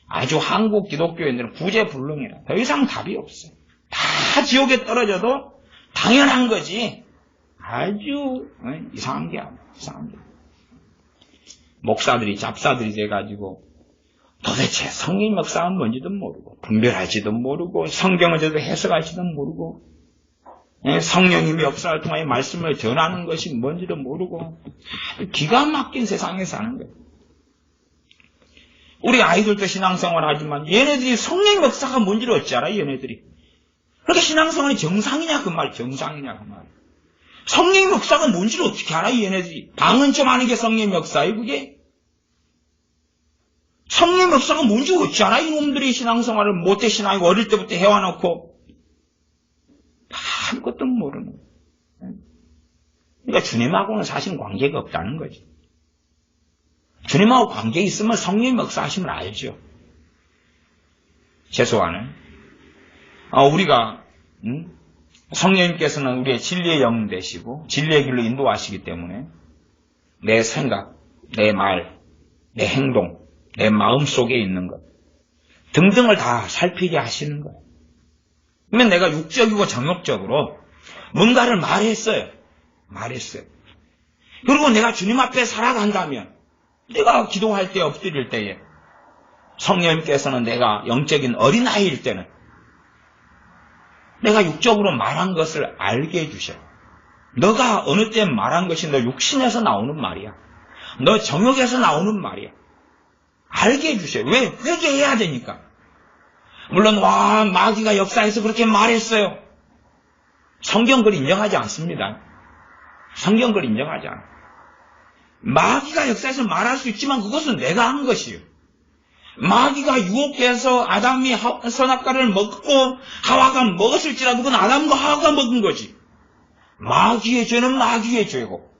아주 한국 기독교인들은 구제불능이라. 더 이상 답이 없어요. 다 지옥에 떨어져도 당연한 거지. 아주 이상한 게 아니야. 이상한 게. 목사들이 잡사들이 돼가지고 도대체 성경 역사는 뭔지도 모르고 분별할지도 모르고 성경을 제대로 해석할지도 모르고 성령님의 역사를 통하여 말씀을 전하는 것이 뭔지도 모르고 기가 막힌 세상에 사는 거예요. 우리 아이들도 신앙생활 하지만 얘네들이 성령 역사가 뭔지를 어찌 알아 얘네들이. 그러니까 신앙생활이 정상이냐 그 말, 정상이냐 그 말. 성령 역사가 뭔지를 어떻게 알아 얘네들이. 방은 좀 아는 게 성령 역사예요 그게. 성령 역사가 뭔지 어찌 알아 이놈들이 신앙생활을 못해 신앙이고 어릴 때부터 해와놓고 아무것도 모르는 거예요. 그러니까 주님하고는 사실 관계가 없다는 거지. 주님하고 관계 있으면 성령 역사하시면 알죠. 최소한은 우리가 성령님께서는 우리의 진리의 영 되시고 진리의 길로 인도하시기 때문에 내 생각, 내 말, 내 행동, 내 마음 속에 있는 것 등등을 다 살피게 하시는 거예요. 그러면 내가 육적이고 정욕적으로 뭔가를 말했어요. 그리고 내가 주님 앞에 살아간다면 내가 기도할 때 엎드릴 때에 성령님께서는 내가 영적인 어린아이일 때는 내가 육적으로 말한 것을 알게 해주셔요. 너가 어느 때 말한 것이 너 육신에서 나오는 말이야. 너 정욕에서 나오는 말이야. 알게 해주셔요. 왜? 회개해야 되니까. 물론 마귀가 역사에서 그렇게 말했어요. 성경 그걸 인정하지 않습니다. 성경 그걸 인정하지 않아요. 마귀가 역사에서 말할 수 있지만 그것은 내가 한 것이에요. 마귀가 유혹해서 아담이 선악과를 먹고 하와가 먹었을지라도 그건 아담과 하와가 먹은 거지. 마귀의 죄는 마귀의 죄고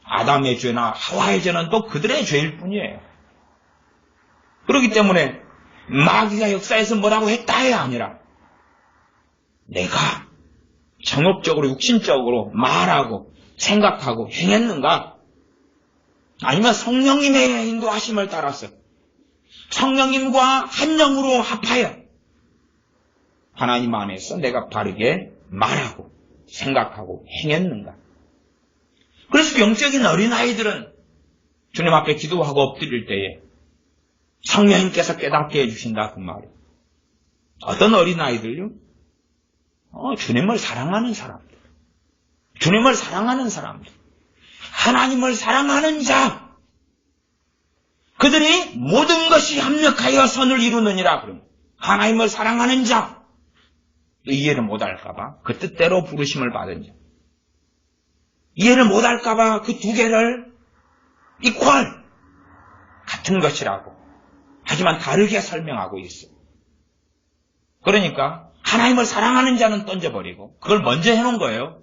아담의 죄나 하와의 죄는 또 그들의 죄일 뿐이에요. 그렇기 때문에 마귀가 역사에서 뭐라고 했다의 아니라 내가 정욕적으로 육신적으로 말하고 생각하고 행했는가? 아니면 성령님의 인도하심을 따라서 성령님과 한 영으로 합하여 하나님 안에서 내가 바르게 말하고 생각하고 행했는가? 그래서 영적인 어린아이들은 주님 앞에 기도하고 엎드릴 때에 성령님께서 깨닫게 해주신다 그 말이에요. 어떤 어린아이들요? 주님을 사랑하는 사람들. 주님을 사랑하는 사람들. 하나님을 사랑하는 자. 그들이 모든 것이 합력하여 선을 이루느니라 그러면 하나님을 사랑하는 자. 이해를 못할까봐 그 뜻대로 부르심을 받은 자. 이해를 못할까봐 그 두 개를 이퀄 같은 것이라고 하지만 다르게 설명하고 있어. 그러니까 하나님을 사랑하는 자는 던져버리고 그걸 먼저 해놓은 거예요.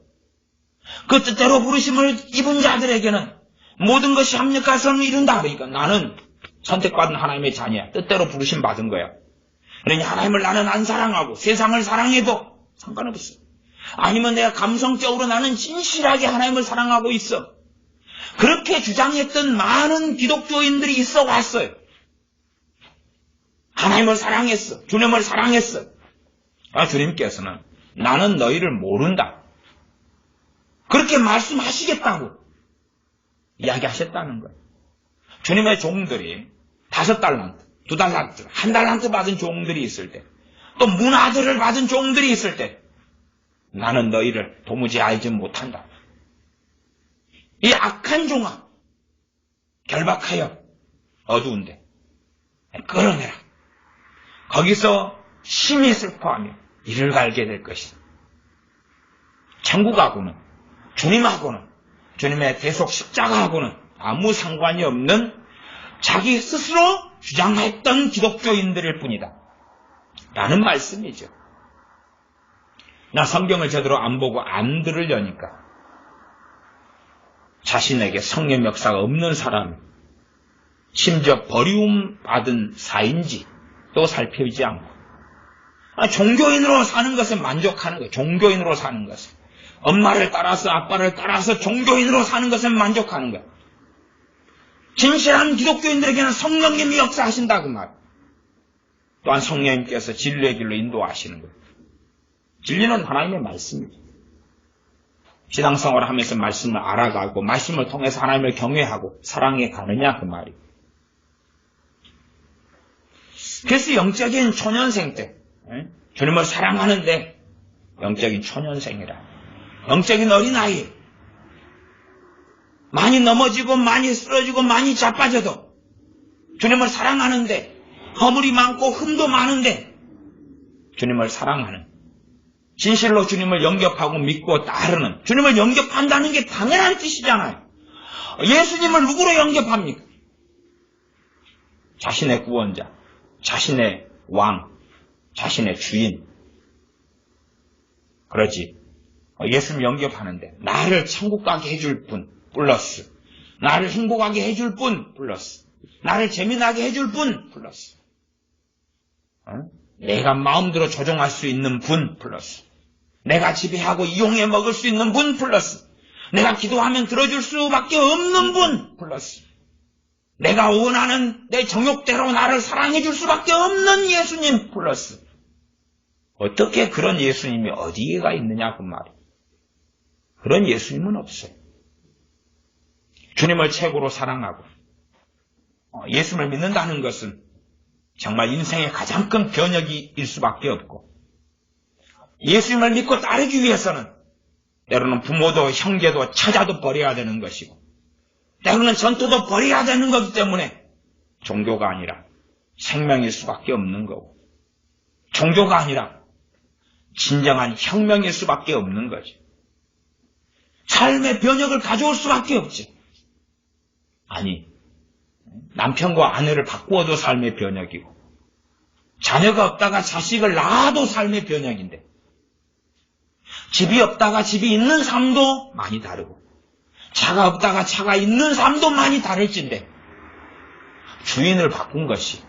그 뜻대로 부르심을 입은 자들에게는 모든 것이 합력할 선을 이룬다. 그러니까 나는 선택받은 하나님의 자녀야. 뜻대로 부르심 받은 거야. 그러니 하나님을 나는 안 사랑하고 세상을 사랑해도 상관없어. 아니면 내가 감성적으로 나는 진실하게 하나님을 사랑하고 있어. 그렇게 주장했던 많은 기독교인들이 있어 왔어요. 하나님을 사랑했어. 주님을 사랑했어. 주님께서는 나는 너희를 모른다. 그렇게 말씀하시겠다고 이야기하셨다는 거예요. 주님의 종들이 5달란트, 2달란트, 1달란트 받은 종들이 있을 때, 또 문화들을 받은 종들이 있을 때 나는 너희를 도무지 알지 못한다. 이 악한 종아 결박하여 어두운데 끌어내라. 거기서 심히 슬퍼하며 이를 갈게 될 것이다. 천국하고는 주님하고는 주님의 대속 십자가하고는 아무 상관이 없는 자기 스스로 주장했던 기독교인들일 뿐이다. 라는 말씀이죠. 나 성경을 제대로 안 보고 안 들으려니까 자신에게 성령 역사가 없는 사람, 심지어 버리움 받은 사인지 또 살피지 않고 종교인으로 사는 것에 만족하는 거예요. 종교인으로 사는 것에. 엄마를 따라서 아빠를 따라서 종교인으로 사는 것에 만족하는 거예요. 진실한 기독교인들에게는 성령님이 역사하신다 그 말. 또한 성령님께서 진리의 길로 인도하시는 거예요. 진리는 하나님의 말씀이죠. 신앙생활을 하면서 말씀을 알아가고 말씀을 통해서 하나님을 경외하고 사랑해 가느냐 그 말이에요. 그래서 영적인 초년생 때 주님을 사랑하는데 영적인 초년생이라 영적인 어린아이 많이 넘어지고 많이 쓰러지고 많이 자빠져도 주님을 사랑하는데 허물이 많고 흠도 많은데 주님을 사랑하는 진실로 주님을 영접하고 믿고 따르는 주님을 영접한다는 게 당연한 뜻이잖아요. 예수님을 누구로 영접합니까? 자신의 구원자, 자신의 왕, 자신의 주인. 그러지. 예수님 영접하는데 나를 천국 가게 해줄 분 플러스 나를 행복하게 해줄 분 플러스 나를 재미나게 해줄 분 플러스 내가 마음대로 조종할 수 있는 분 플러스 내가 지배하고 이용해 먹을 수 있는 분 플러스 내가 기도하면 들어줄 수밖에 없는 분 플러스 내가 원하는 내 정욕대로 나를 사랑해 줄 수밖에 없는 예수님 플러스 어떻게 그런 예수님이 어디에가 있느냐 그 말이에요. 그런 예수님은 없어요. 주님을 최고로 사랑하고 예수님을 믿는다는 것은 정말 인생의 가장 큰 변혁일 수밖에 없고 예수님을 믿고 따르기 위해서는 때로는 부모도 형제도 처자도 버려야 되는 것이고 때로는 전투도 버려야 되는 거기 때문에 종교가 아니라 생명일 수밖에 없는 거고 종교가 아니라 진정한 혁명일 수밖에 없는 거지. 삶의 변혁을 가져올 수밖에 없지. 아니 남편과 아내를 바꾸어도 삶의 변혁이고 자녀가 없다가 자식을 낳아도 삶의 변혁인데 집이 없다가 집이 있는 삶도 많이 다르고 차가 없다가 차가 있는 삶도 많이 다를진데 주인을 바꾼 것이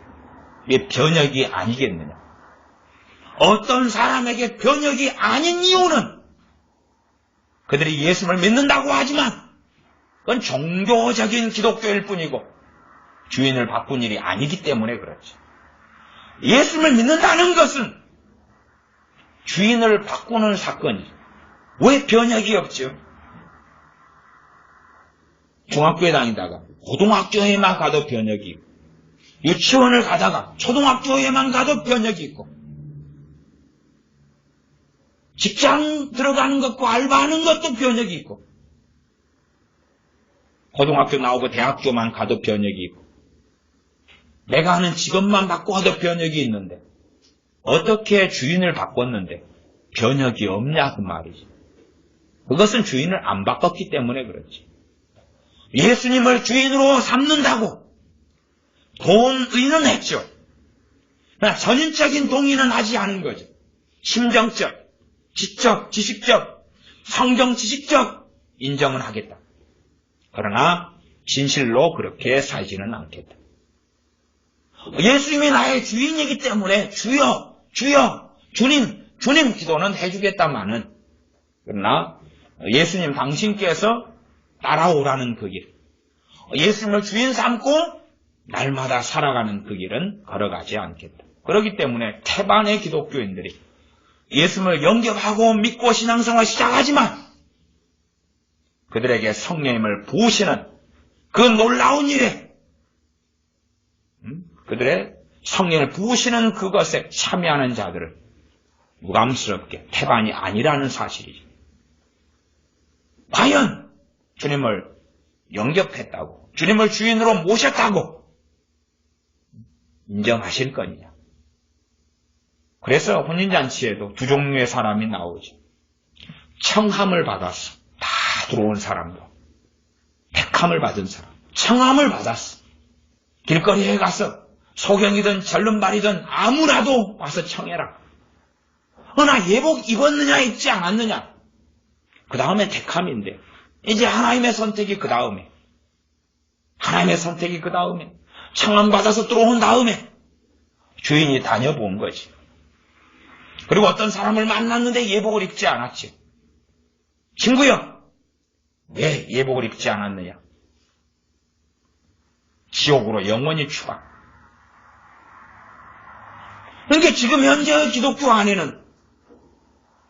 왜 변혁이 아니겠느냐. 어떤 사람에게 변혁이 아닌 이유는 그들이 예수를 믿는다고 하지만 그건 종교적인 기독교일 뿐이고 주인을 바꾼 일이 아니기 때문에 그렇죠. 예수를 믿는다는 것은 주인을 바꾸는 사건이죠. 왜 변혁이 없죠? 중학교에 다니다가 고등학교에만 가도 변혁이 있고 유치원을 가다가 초등학교에만 가도 변혁이 있고 직장 들어가는 것과 알바하는 것도 변혁이 있고 고등학교 나오고 대학교만 가도 변혁이 있고 내가 하는 직업만 바꿔도 변혁이 있는데 어떻게 주인을 바꿨는데 변혁이 없냐 그 말이지. 그것은 주인을 안 바꿨기 때문에 그렇지. 예수님을 주인으로 삼는다고 동의는 했죠. 그러나 전인적인 동의는 하지 않은 거죠. 심정적, 지적, 지식적, 성경 지식적 인정은 하겠다. 그러나 진실로 그렇게 살지는 않겠다. 예수님이 나의 주인이기 때문에 주여, 주여, 주님, 주님 기도는 해주겠다마는 그러나 예수님 당신께서 따라오라는 그 길, 예수님을 주인 삼고 날마다 살아가는 그 길은 걸어가지 않겠다. 그렇기 때문에 태반의 기독교인들이 예수님을 영접하고 믿고 신앙생활 시작하지만 그들에게 성령님을 부으시는 그 놀라운 일에 그들의 성령을 부으시는 그것에 참여하는 자들을 무감스럽게 태반이 아니라는 사실이죠. 과연 주님을 영접했다고 주님을 주인으로 모셨다고 인정하실 거냐. 그래서 혼인잔치에도 두 종류의 사람이 나오죠. 청함을 받았어. 다 들어온 사람도. 택함을 받은 사람. 청함을 받았어. 길거리에 가서 소경이든 절름발이든 아무라도 와서 청해라. 나 예복 입었느냐 입지 않았느냐. 그 다음에 택함인데 이제 하나님의 선택이 그 다음에 하나님의 선택이 그 다음에 청함 받아서 들어온 다음에 주인이 다녀본 거지. 그리고 어떤 사람을 만났는데 예복을 입지 않았지. 친구여, 왜 예복을 입지 않았느냐? 지옥으로 영원히 추가. 그러니까 지금 현재 기독교 안에는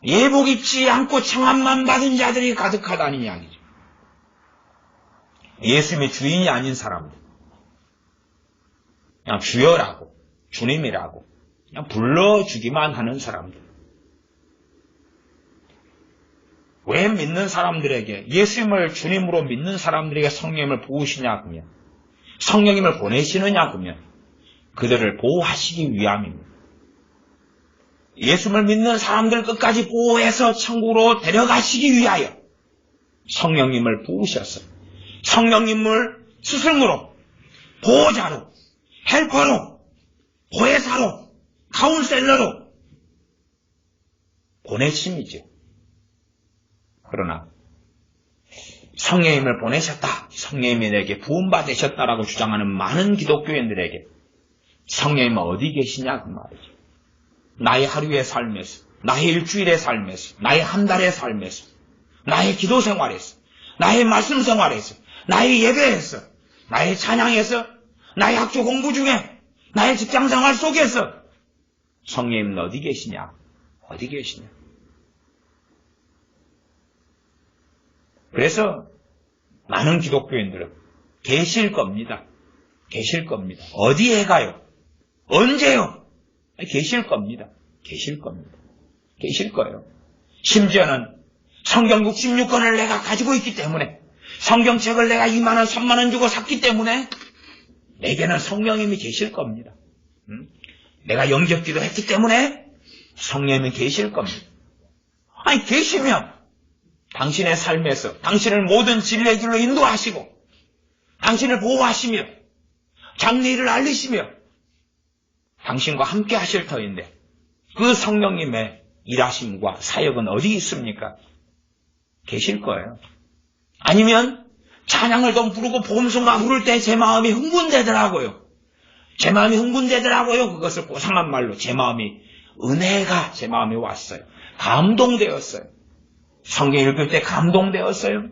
예복 입지 않고 청함만 받은 자들이 가득하다는 이야기죠. 예수님의 주인이 아닌 사람들. 그냥 주여라고, 주님이라고, 그냥 불러주기만 하는 사람들. 왜 믿는 사람들에게, 예수님을 주님으로 믿는 사람들에게 성령님을 부으시냐, 그러면, 성령님을 보내시느냐, 그러면, 그들을 보호하시기 위함입니다. 예수님을 믿는 사람들 끝까지 보호해서 천국으로 데려가시기 위하여 성령님을 부으셨어요. 성령님을 스승으로, 보호자로, 헬퍼로, 보혜사로, 카운셀러로 보내심이죠. 그러나 성령님을 보내셨다, 성령님이 내게 부음받으셨다라고 주장하는 많은 기독교인들에게 성령님은 어디 계시냐 그 말이죠. 나의 하루의 삶에서, 나의 일주일의 삶에서, 나의 한 달의 삶에서, 나의 기도 생활에서, 나의 말씀 생활에서, 나의 예배에서, 나의 찬양에서, 나의 학교 공부 중에, 나의 직장 생활 속에서 성령님은 어디 계시냐? 어디 계시냐? 그래서 많은 기독교인들은 계실 겁니다. 계실 겁니다. 어디에 가요? 언제요? 계실 겁니다. 계실 겁니다. 계실 거예요. 심지어는 성경 66권을 내가 가지고 있기 때문에, 성경책을 내가 2만원, 3만원 주고 샀기 때문에 내게는 성령님이 계실 겁니다. 내가 영접기도 했기 때문에 성령님이 계실 겁니다. 아니, 계시면 당신의 삶에서 당신을 모든 진리의 길로 인도하시고, 당신을 보호하시며, 장래일을 알리시며 당신과 함께 하실 터인데, 그 성령님의 일하심과 사역은 어디 있습니까? 계실 거예요. 아니면 찬양을 좀 부르고 복음성가 부를 때 제 마음이 흥분되더라고요. 제 마음이 흥분되더라고요. 그것을 고상한 말로 제 마음이, 은혜가 제 마음에 왔어요. 감동되었어요. 성경 읽을 때 감동되었어요.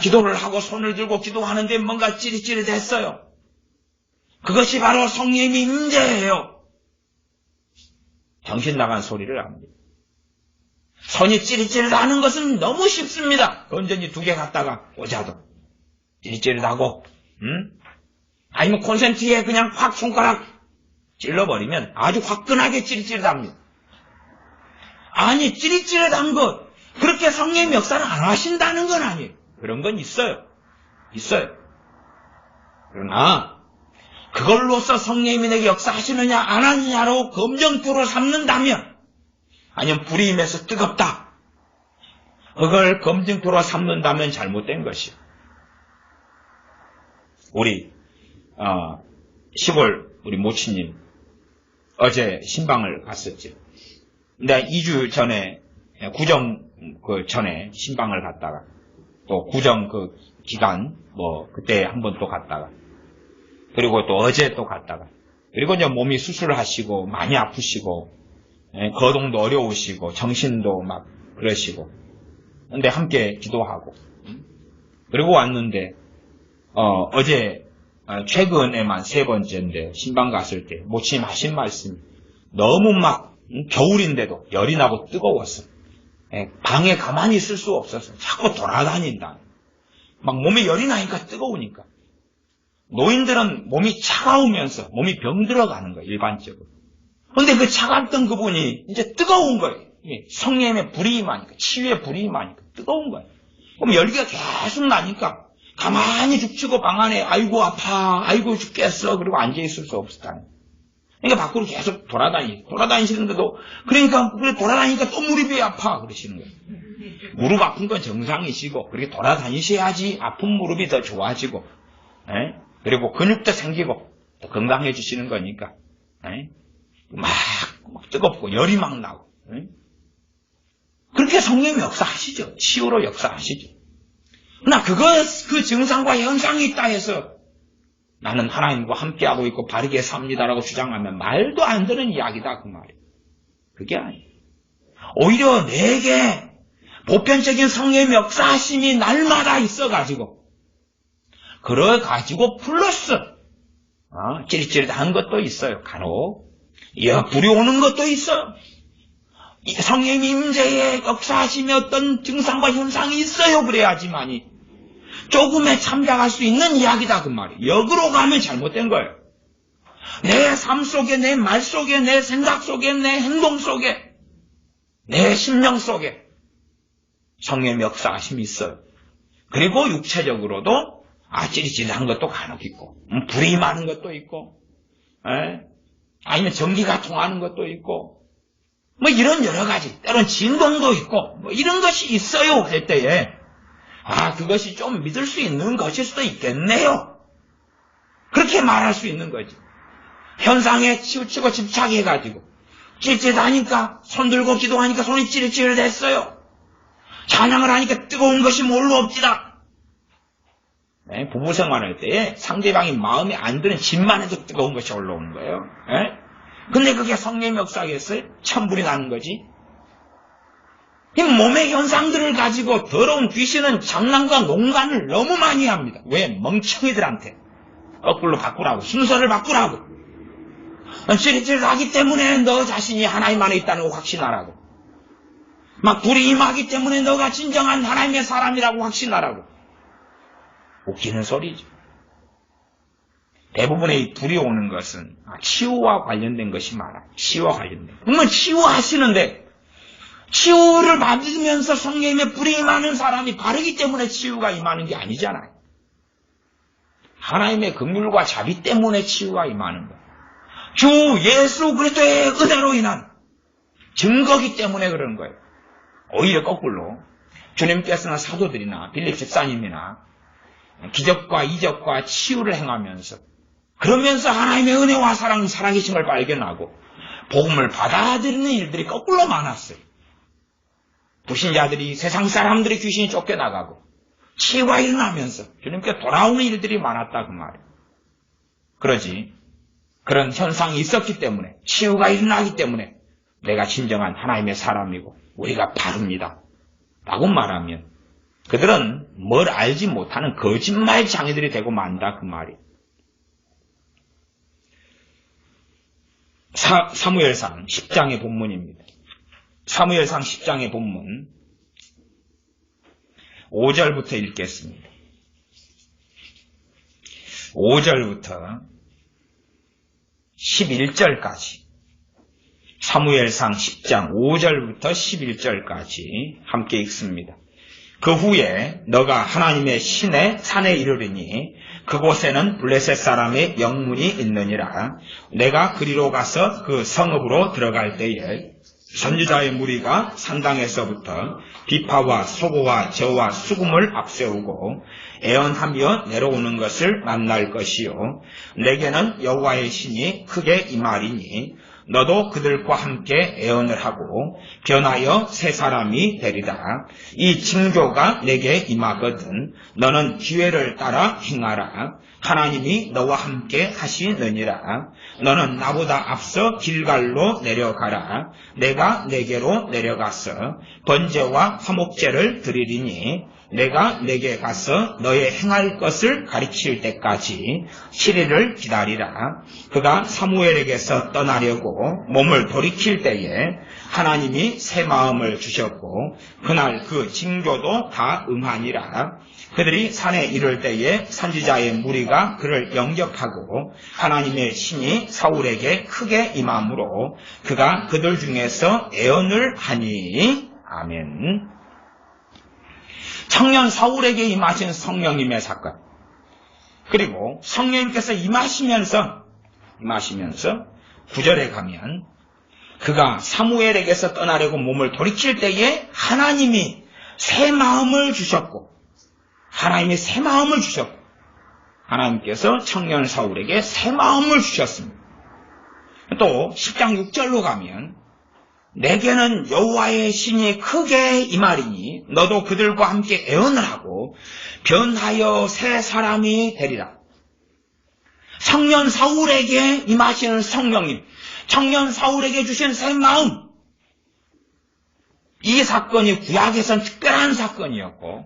기도를 하고 손을 들고 기도하는데 뭔가 찌릿찌릿했어요. 그것이 바로 성령님의 임재예요. 정신 나간 소리를 합니다. 손이 찌릿찌릿하는 것은 너무 쉽습니다. 건전지 2개 갖다가 꽂아도 찌릿찌릿하고, 아니면 콘센트에 그냥 확 손가락 찔러버리면 아주 화끈하게 찌릿찌릿합니다. 아니, 찌릿찌릿한 것, 그렇게 성령님 역사를 안 하신다는 건 아니에요. 그런 건 있어요. 있어요. 그러나 그걸로써 성령님이 내게 역사하시느냐 안 하느냐로 검정표로 삼는다면, 아니면 불이 임해서 뜨겁다, 그걸 검증표로 삼는다면 잘못된 것이요. 우리 시골 우리 모친님 어제 신방을 갔었죠. 근데 2주 전에, 구정 전에 신방을 갔다가, 또 구정 기간 그때 한 번 또 갔다가, 그리고 또 어제 또 갔다가, 그리고 이제 몸이 수술을 하시고 많이 아프시고, 거동도 어려우시고 정신도 막 그러시고, 근데 함께 기도하고, 그리고 왔는데 어제 최근에만 3번째인데 신방 갔을 때 모친님 하신 말씀이 너무 막 겨울인데도 열이 나고 뜨거웠어. 방에 가만히 있을 수 없어서 자꾸 돌아다닌다. 막 몸에 열이 나니까 뜨거우니까. 노인들은 몸이 차가우면서 몸이 병들어가는 거예요, 일반적으로. 근데 그 차갑던 그분이 이제 뜨거운 거예요. 성령의 불이 임하니까, 치유의 불이 임하니까 뜨거운 거예요. 그럼 열기가 계속 나니까 가만히 죽치고 방 안에 아이고 아파, 아이고 죽겠어, 그리고 앉아있을 수 없었다는 거예요. 그러니까 밖으로 계속 돌아다니시는데도, 그러니까 그래 돌아다니니까 또 무릎이 아파 그러시는 거예요. 무릎 아픈 건 정상이시고, 그렇게 돌아다니셔야지 아픈 무릎이 더 좋아지고, 그리고 근육도 생기고 더 건강해지시는 거니까. 막 뜨겁고 열이 막 나고. 그렇게 성령님이 역사하시죠. 치유로 역사하시죠. 그러나 그 증상과 현상이 있다 해서 나는 하나님과 함께하고 있고 바르게 삽니다라고 주장하면 말도 안 되는 이야기다, 그 말이에요. 그게 아니에요. 오히려 내게 보편적인 성령의 역사하심이 날마다 있어가지고, 그래가지고 플러스 찌릿찌릿한 것도 있어요. 간혹. 불이 오는 것도 있어요. 성령 임재의 역사하심의 어떤 증상과 현상이 있어요. 그래야지만이 조금에 참작할 수 있는 이야기다 그 말이에요. 역으로 가면 잘못된 거예요. 내 삶 속에, 내 말 속에, 내 생각 속에, 내 행동 속에, 내 심령 속에 성령의 역사하심이 있어요. 그리고 육체적으로도 찌릿찌릿한 것도 간혹 있고, 불이 많은 것도 있고, 아니면 전기가 통하는 것도 있고, 이런 여러 가지, 때론 진동도 있고, 이런 것이 있어요. 할 때에, 그것이 좀 믿을 수 있는 것일 수도 있겠네요. 그렇게 말할 수 있는 거지. 현상에 치우치고 집착해가지고, 찌릿찌릿하니까, 손 들고 기도하니까 손이 찌릿찌릿했어요. 찬양을 하니까 뜨거운 것이 뭘로 없지다. 부부 생활할 때에 상대방이 마음에 안 드는 짓만 해도 뜨거운 것이 올라오는 거예요. 근데 그게 성령의 역사겠어요? 천불이 나는 거지. 이 몸의 현상들을 가지고 더러운 귀신은 장난과 농간을 너무 많이 합니다. 왜? 멍청이들한테. 거꾸로 바꾸라고, 순서를 바꾸라고. 찌릿찌릿하기 때문에 너 자신이 하나님 안에 있다는 거 확신하라고. 불이 임하기 때문에 너가 진정한 하나님의 사람이라고 확신하라고. 웃기는 소리죠. 대부분의 불이 오는 것은 치유와 관련된 것이 많아요. 치유와 관련된. 그러면 치유하시는데 치유를 받으면서 성령의 불이 임하는 사람이 바르기 때문에 치유가 임하는 게 아니잖아요. 하나님의 긍휼과 자비 때문에 치유가 임하는 거예요. 주 예수 그리스도의 은혜로 인한 증거기 때문에 그런 거예요. 오히려 거꾸로 주님께서는 사도들이나 빌립 집사님이나 기적과 이적과 치유를 행하면서 그러면서 하나님의 은혜와 사랑, 살아계심을 발견하고 복음을 받아들이는 일들이 거꾸로 많았어요. 불신자들이 세상 사람들이 귀신이 쫓겨나가고 치유가 일어나면서 주님께 돌아오는 일들이 많았다 그 말이에요. 그러지 그런 현상이 있었기 때문에 치유가 일어나기 때문에 내가 진정한 하나님의 사람이고 우리가 바릅니다 라고 말하면 그들은 뭘 알지 못하는 거짓말 장애들이 되고 만다 그 말이에요. 사무엘상 10장의 본문입니다. 사무엘상 10장의 본문 5절부터 읽겠습니다. 5절부터 11절까지 사무엘상 10장 5절부터 11절까지 함께 읽습니다. 그 후에 너가 하나님의 신의 산에 이르리니 그곳에는 블레셋 사람의 영문이 있느니라. 내가 그리로 가서 그 성읍으로 들어갈 때에 선지자의 무리가 산당에서부터 비파와 소고와 저와 수금을 앞세우고 애언하며 내려오는 것을 만날 것이요 내게는 여호와의 신이 크게 임하리니 너도 그들과 함께 애언을 하고 변하여 새 사람이 되리라. 이 징조가 내게 임하거든 너는 기회를 따라 행하라. 하나님이 너와 함께 하시느니라. 너는 나보다 앞서 길갈로 내려가라. 내가 내게로 내려가서 번제와 화목제를 드리리니 내가 내게 가서 너의 행할 것을 가르칠 때까지 7일을 기다리라. 그가 사무엘에게서 떠나려고 몸을 돌이킬 때에 하나님이 새 마음을 주셨고 그날 그 징조도 다 응하니라. 그들이 산에 이를 때에 선지자의 무리가 그를 영접하고 하나님의 신이 사울에게 크게 임함으로 그가 그들 중에서 애언을 하니. 아멘. 청년 사울에게 임하신 성령님의 사건, 그리고 성령님께서 임하시면서 9절에 가면 그가 사무엘에게서 떠나려고 몸을 돌이킬 때에 하나님이 새 마음을 주셨고 하나님께서 청년 사울에게 새 마음을 주셨습니다. 또 10장 6절로 가면 내게는 여호와의 신이 크게 임하리니 너도 그들과 함께 애언을 하고 변하여 새 사람이 되리라. 청년 사울에게 임하시는 성령님, 청년 사울에게 주신 새 마음, 이 사건이 구약에서는 특별한 사건이었고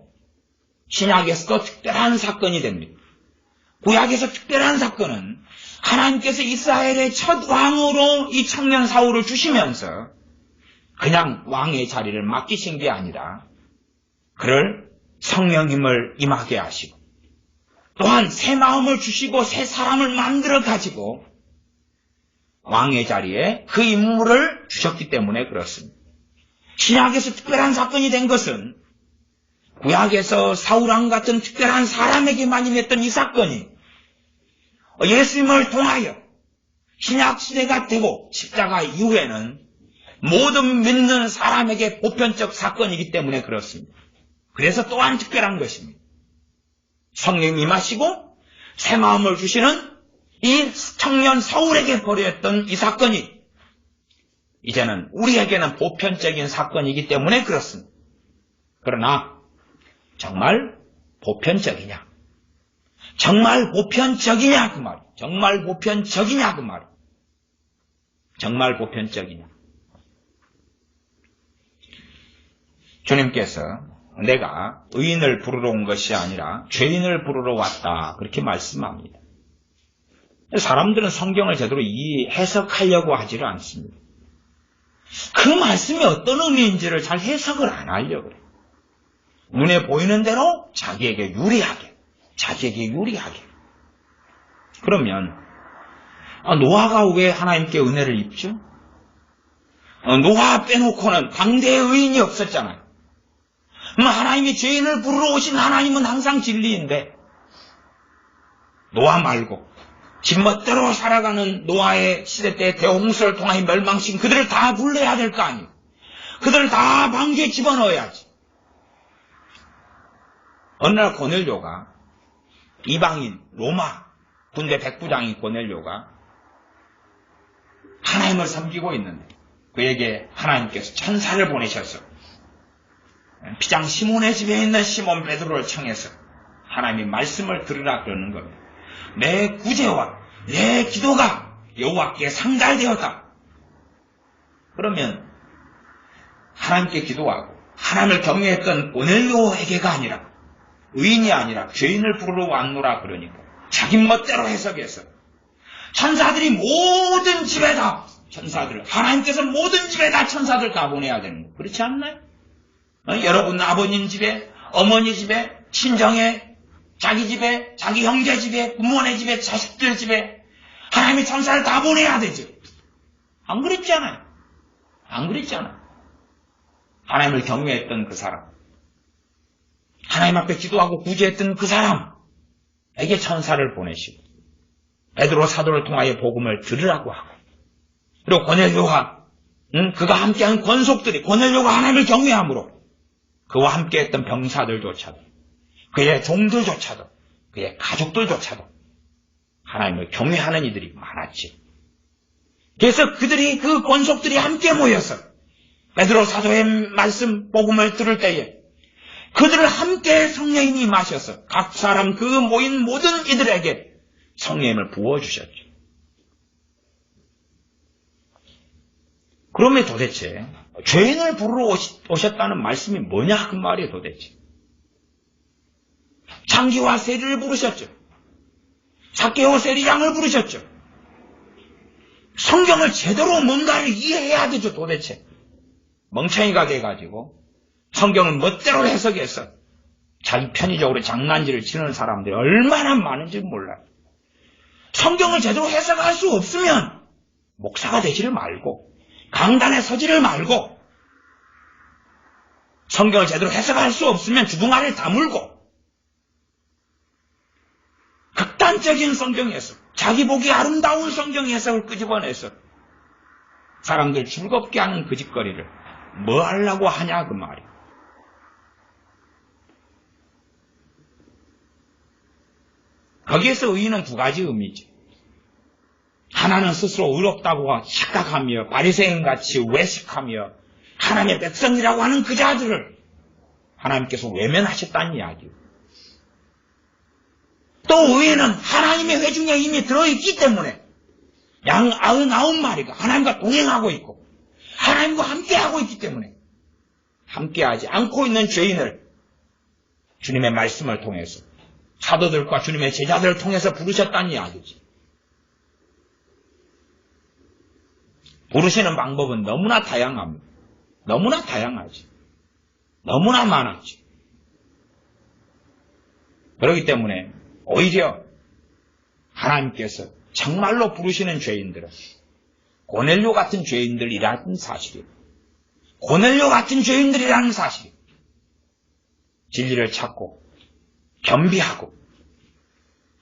신약에서도 특별한 사건이 됩니다. 구약에서 특별한 사건은 하나님께서 이스라엘의 첫 왕으로 이 청년 사울을 주시면서 그냥 왕의 자리를 맡기신 게 아니라 그를 성령님을 임하게 하시고 또한 새 마음을 주시고 새 사람을 만들어 가지고 왕의 자리에 그 인물을 주셨기 때문에 그렇습니다. 신약에서 특별한 사건이 된 것은 구약에서 사울왕 같은 특별한 사람에게만 임했던 이 사건이 예수님을 통하여 신약 시대가 되고 십자가 이후에는 모든 믿는 사람에게 보편적 사건이기 때문에 그렇습니다. 그래서 또한 특별한 것입니다. 성령이 임하시고 새 마음을 주시는 이 청년 사울에게 벌어졌던 이 사건이 이제는 우리에게는 보편적인 사건이기 때문에 그렇습니다. 그러나 정말 보편적이냐? 정말 보편적이냐 그 말이에요. 정말 보편적이냐 그 말이에요. 정말 보편적이냐? 주님께서 내가 의인을 부르러 온 것이 아니라 죄인을 부르러 왔다 그렇게 말씀합니다. 사람들은 성경을 제대로 해석하려고 하지를 않습니다. 그 말씀이 어떤 의미인지를 잘 해석을 안 하려고 그래요. 눈에 보이는 대로 자기에게 유리하게. 그러면 노아가 왜 하나님께 은혜를 입죠? 노아 빼놓고는 당대의 의인이 없었잖아요. 하나님이 죄인을 부르러 오신 하나님은 항상 진리인데 노아 말고 지멋대로 살아가는 노아의 시대 때 대홍수를 통하여 멸망시킨 그들을 다 불러야 될 거 아니에요. 그들을 다 방주에 집어넣어야지. 어느 날 고넬료가 이방인 로마 군대 백부장인 고넬료가 하나님을 섬기고 있는데 그에게 하나님께서 천사를 보내셔서 피장 시몬의 집에 있는 시몬 베드로를 청해서 하나님의 말씀을 들으라 그러는 겁니다. 내 구제와 내 기도가 여호와께 상달되었다. 그러면 하나님께 기도하고 하나님을 경외했던 고넬료에게가 아니라 의인이 아니라 죄인을 부르러 왔노라 그러니까 자기 멋대로 해석해서 천사들이 모든 집에다 하나님께서 모든 집에다 천사들 다 보내야 되는 거 그렇지 않나요? 여러분 아버님 집에 어머니 집에 친정에 자기 집에 자기 형제 집에 부모네 집에 자식들 집에 하나님의 천사를 다 보내야 되죠. 안 그랬잖아요. 하나님을 경외했던 그 사람 하나님 앞에 기도하고 구제했던 그 사람에게 천사를 보내시고 베드로 사도를 통하여 복음을 들으라고 하고 그리고 고넬료와 그가 함께한 권속들이 고넬료가 하나님을 경외함으로 그와 함께했던 병사들조차도 그의 종들조차도 그의 가족들조차도 하나님을 경외하는 이들이 많았지. 그래서 그 권속들이 함께 모여서 베드로 사도의 말씀 복음을 들을 때에 그들을 함께 성령님이 임하셔서 각 사람 그 모인 모든 이들에게 성령님을 부어주셨죠. 그러면 도대체 죄인을 부르러 오셨다는 말씀이 뭐냐 그 말이에요 도대체. 장기와 세리를 부르셨죠. 삭개오 세리장을 부르셨죠. 성경을 제대로 뭔가를 이해해야 되죠 도대체. 멍청이가 돼가지고 성경을 멋대로 해석해서 자기 편의적으로 장난질을 치는 사람들이 얼마나 많은지 몰라요. 성경을 제대로 해석할 수 없으면 목사가 되지를 말고 강단에 서지를 말고 성경을 제대로 해석할 수 없으면 주둥아리를 다물고 극단적인 성경 해석, 자기 보기 아름다운 성경 해석을 끄집어내서 사람들 즐겁게 하는 그 짓거리를 뭐 하려고 하냐 그 말이에요. 거기에서 의인은 두 가지 의미죠. 하나는 스스로 의롭다고 착각하며 바리새인같이 외식하며 하나님의 백성이라고 하는 그 자들을 하나님께서 외면하셨다는 이야기예요. 또 의인은 하나님의 회중에 이미 들어있기 때문에 양 99마리가 하나님과 동행하고 있고 하나님과 함께하고 있기 때문에 함께하지 않고 있는 죄인을 주님의 말씀을 통해서 사도들과 주님의 제자들을 통해서 부르셨다는 이야기지. 부르시는 방법은 너무나 다양합니다. 너무나 다양하지. 너무나 많았지. 그렇기 때문에 오히려 하나님께서 정말로 부르시는 죄인들은 고넬료 같은 죄인들이라는 사실이에요. 고넬료 같은 죄인들이라는 사실이에요. 진리를 찾고 겸비하고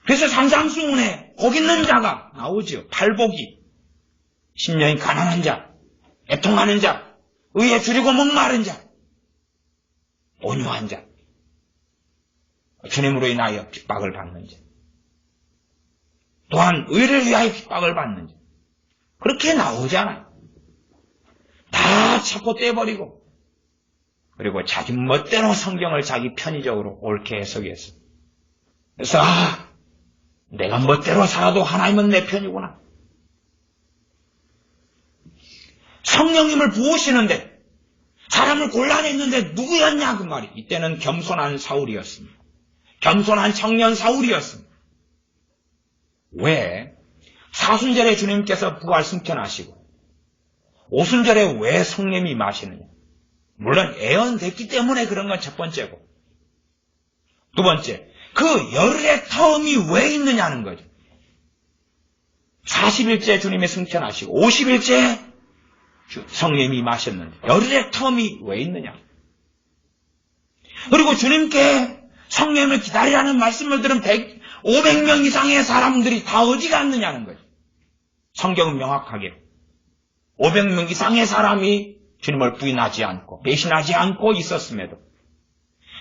그래서 산상수훈에 복 있는 자가 나오죠. 팔복이 심령이 가난한 자, 애통하는 자, 의에 줄이고 목마른 자, 온유한 자, 주님으로 인하여 핍박을 받는 자, 또한 의를 위하여 핍박을 받는 자, 그렇게 나오잖아요. 다 찾고 떼버리고 그리고 자기 멋대로 성경을 자기 편의적으로 옳게 해석해서 그래서 내가 멋대로 살아도 하나님은 내 편이구나. 성령님을 부으시는데 사람을 골라냈는데 누구였냐 그 말이. 이때는 겸손한 사울이었습니다. 겸손한 청년 사울이었습니다. 왜? 사순절에 주님께서 부활 승천하시고 오순절에 왜 성령님이 임하시느냐. 물론 애언됐기 때문에 그런 건 첫 번째고 두 번째, 그 열흘의 텀이 왜 있느냐는 거죠. 40일째 주님이 승천하시고 50일째 성령님이 임하셨는데 열흘의 텀이 왜 있느냐. 그리고 주님께 성령님을 기다리라는 말씀을 들은 500명 이상의 사람들이 다 어디 갔느냐는 거죠. 성경은 명확하게 500명 이상의 사람이 주님을 부인하지 않고 배신하지 않고 있었음에도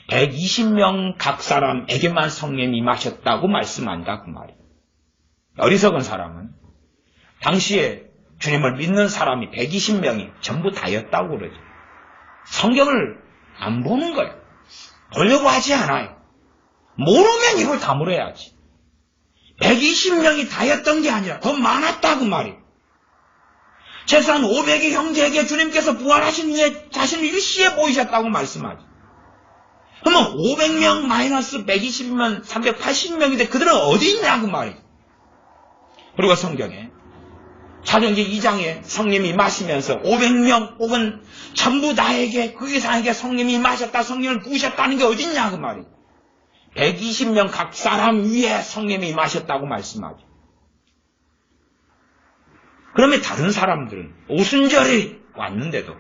120명 각 사람에게만 성령님이 임하셨다고 말씀한다 그 말이에요. 어리석은 사람은 당시에 주님을 믿는 사람이 120명이 전부 다였다고 그러죠. 성경을 안 보는 거예요. 보려고 하지 않아요. 모르면 입을 다물어야지. 120명이 다였던 게 아니라 더 많았다 그 말이에요. 최소한 500의 형제에게 주님께서 부활하신 후에 자신을 일시에 보이셨다고 말씀하죠. 그러면 500명 마이너스 120면 380명인데 그들은 어디 있냐 그 말이에요. 그리고 성경에 사도행전 2장에 성령님이 임하시면서 500명 혹은 전부 다에게 그 이상에게 성령님이 임하셨다 성령을 부으셨다는 게 어디 있냐 그 말이에요. 120명 각 사람 위에 성령님이 임하셨다고 말씀하죠. 그러면 다른 사람들은 오순절에 왔는데도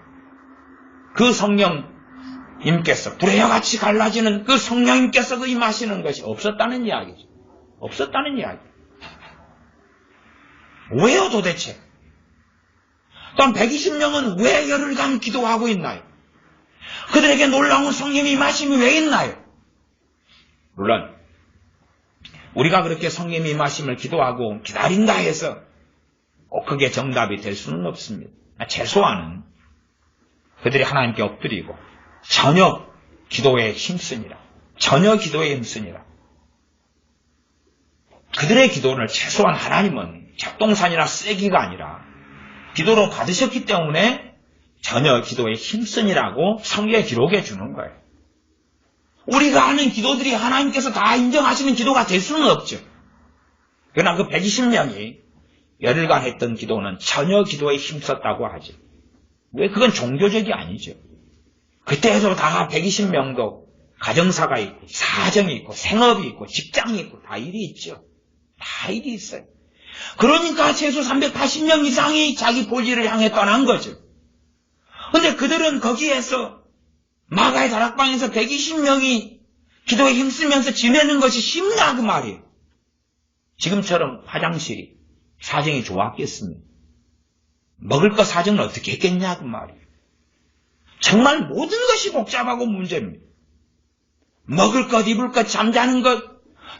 그 성령님께서 불의 같이 갈라지는 그 성령님께서 그 임하시는 것이 없었다는 이야기죠. 없었다는 이야기. 왜요 도대체? 또한 120명은 왜 열흘간 기도하고 있나요? 그들에게 놀라운 성령의 임하심이 왜 있나요? 물론 우리가 그렇게 성령의 임하심을 기도하고 기다린다 해서 꼭 그게 정답이 될 수는 없습니다. 최소한은 그들이 하나님께 엎드리고 전혀 기도에 힘쓰니라. 전혀 기도에 힘쓰니라. 그들의 기도를 최소한 하나님은 작동산이나 쓰레기가 아니라 기도로 받으셨기 때문에 전혀 기도에 힘쓰니라고 성경에 기록해 주는 거예요. 우리가 하는 기도들이 하나님께서 다 인정하시는 기도가 될 수는 없죠. 그러나 그 120명이 열흘간 했던 기도는 전혀 기도에 힘썼다고 하죠. 왜? 그건 종교적이 아니죠. 그때에도 다 120명도 가정사가 있고 사정이 있고 생업이 있고 직장이 있고 다 일이 있죠. 다 일이 있어요. 그러니까 최소 380명 이상이 자기 볼일을 향해 떠난 거죠. 근데 그들은 거기에서 마가의 다락방에서 120명이 기도에 힘쓰면서 지내는 것이 쉽냐 그 말이에요. 지금처럼 화장실이 사정이 좋았겠습니까? 먹을 것 사정은 어떻게 했겠냐 그 말이에요. 정말 모든 것이 복잡하고 문제입니다. 먹을 것, 입을 것, 잠자는 것,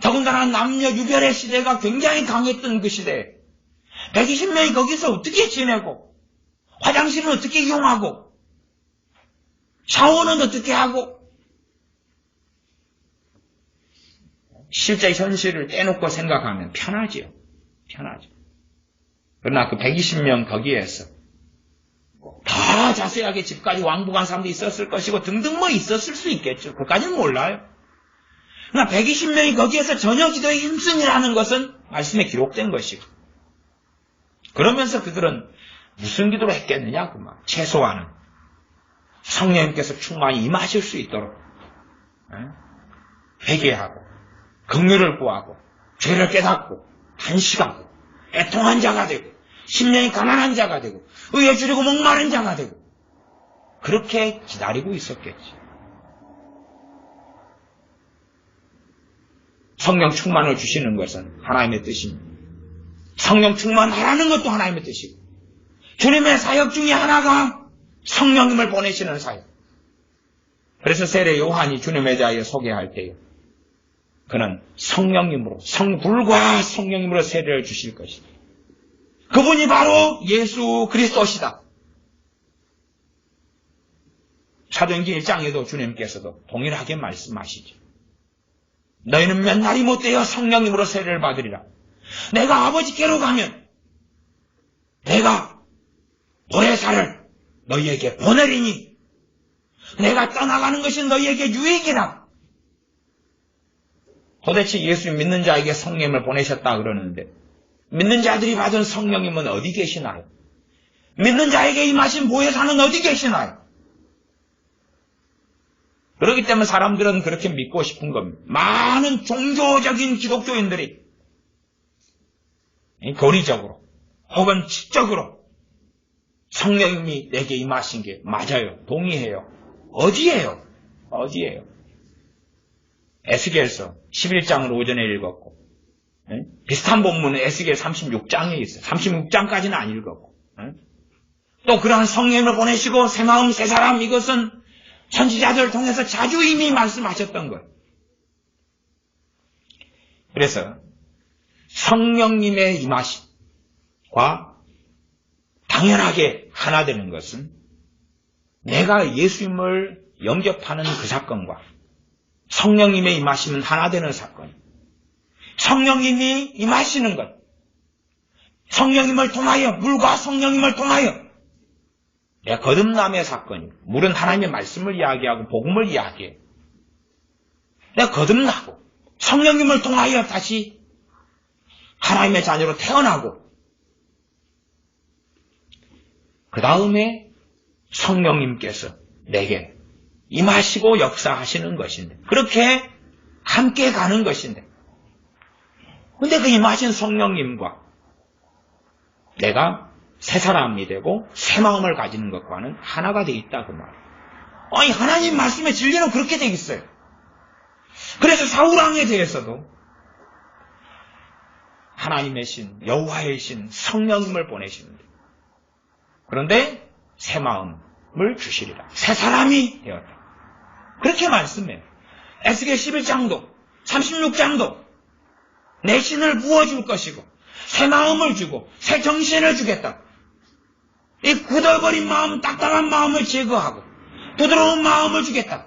더군다나 남녀 유별의 시대가 굉장히 강했던 그 시대에 120명이 거기서 어떻게 지내고 화장실은 어떻게 이용하고 샤워는 어떻게 하고 실제 현실을 떼놓고 생각하면 편하지요. 편하죠. 그러나 그 120명 거기에서 다 자세하게 집까지 왕복한 사람도 있었을 것이고 등등 뭐 있었을 수 있겠죠. 그까지는 몰라요. 그러나 120명이 거기에서 전혀 기도에 힘쓰니라는 것은 말씀에 기록된 것이고 그러면서 그들은 무슨 기도를 했겠느냐 그 말. 최소한은 성령님께서 충만히 임하실 수 있도록 회개하고 긍휼을 구하고 죄를 깨닫고 단식하고 애통한 자가 되고 심령이 가난한 자가 되고 의에 주리고 목마른 자가 되고 그렇게 기다리고 있었겠지. 성령 충만을 주시는 것은 하나님의 뜻입니다. 성령 충만하라는 것도 하나님의 뜻이고 주님의 사역 중에 하나가 성령님을 보내시는 사역. 그래서 세례 요한이 주님의 자에 소개할 때에 그는 성령님으로 불과 성령님으로 세례를 주실 것이다. 그분이 바로 예수 그리스도시다. 사도행전 1장에도 주님께서도 동일하게 말씀하시죠. 너희는 몇 날이 못되어 성령님으로 세례를 받으리라. 내가 아버지께로 가면 내가 보혜사를 너희에게 보내리니 내가 떠나가는 것이 너희에게 유익이라. 도대체 예수 믿는 자에게 성령님을 보내셨다 그러는데 믿는 자들이 받은 성령님은 어디 계시나요? 믿는 자에게 임하신 보혜사는 어디 계시나요? 그렇기 때문에 사람들은 그렇게 믿고 싶은 겁니다. 많은 종교적인 기독교인들이 교리적으로 혹은 직적으로 성령님이 내게 임하신 게 맞아요. 동의해요. 어디예요? 어디예요? 에스겔서 11장을 오전에 읽었고 비슷한 본문은 에스겔 36장에 있어요. 36장까지는 안 읽었고 또 그러한 성령을 보내시고 새 마음 새 사람 이것은 선지자들을 통해서 자주 이미 말씀하셨던 거예요. 그래서 성령님의 임하심과 당연하게 하나 되는 것은 내가 예수님을 영접하는 그 사건과 성령님의 임하심은 하나 되는 사건이에요. 성령님이 임하시는 것, 성령님을 통하여, 물과 성령님을 통하여 거듭남의 사건이에요. 물은 하나님의 말씀을 이야기하고 복음을 이야기해요. 내가 거듭나고 성령님을 통하여 다시 하나님의 자녀로 태어나고 그 다음에 성령님께서 내게 임하시고 역사하시는 것인데 그렇게 함께 가는 것인데 근데 그 임하신 성령님과 내가 새 사람이 되고 새 마음을 가지는 것과는 하나가 되어 있다 그 말이에요. 아니 하나님 말씀의 진리는 그렇게 되어 있어요. 그래서 사울왕에 대해서도 하나님의 신, 여호와의 신, 성령님을 보내시는데 그런데 새 마음을 주시리라. 새 사람이 되었다. 그렇게 말씀해요. 에스겔 11장도 36장도 내 신을 부어줄 것이고 새 마음을 주고 새 정신을 주겠다. 이 굳어버린 마음, 딱딱한 마음을 제거하고 부드러운 마음을 주겠다.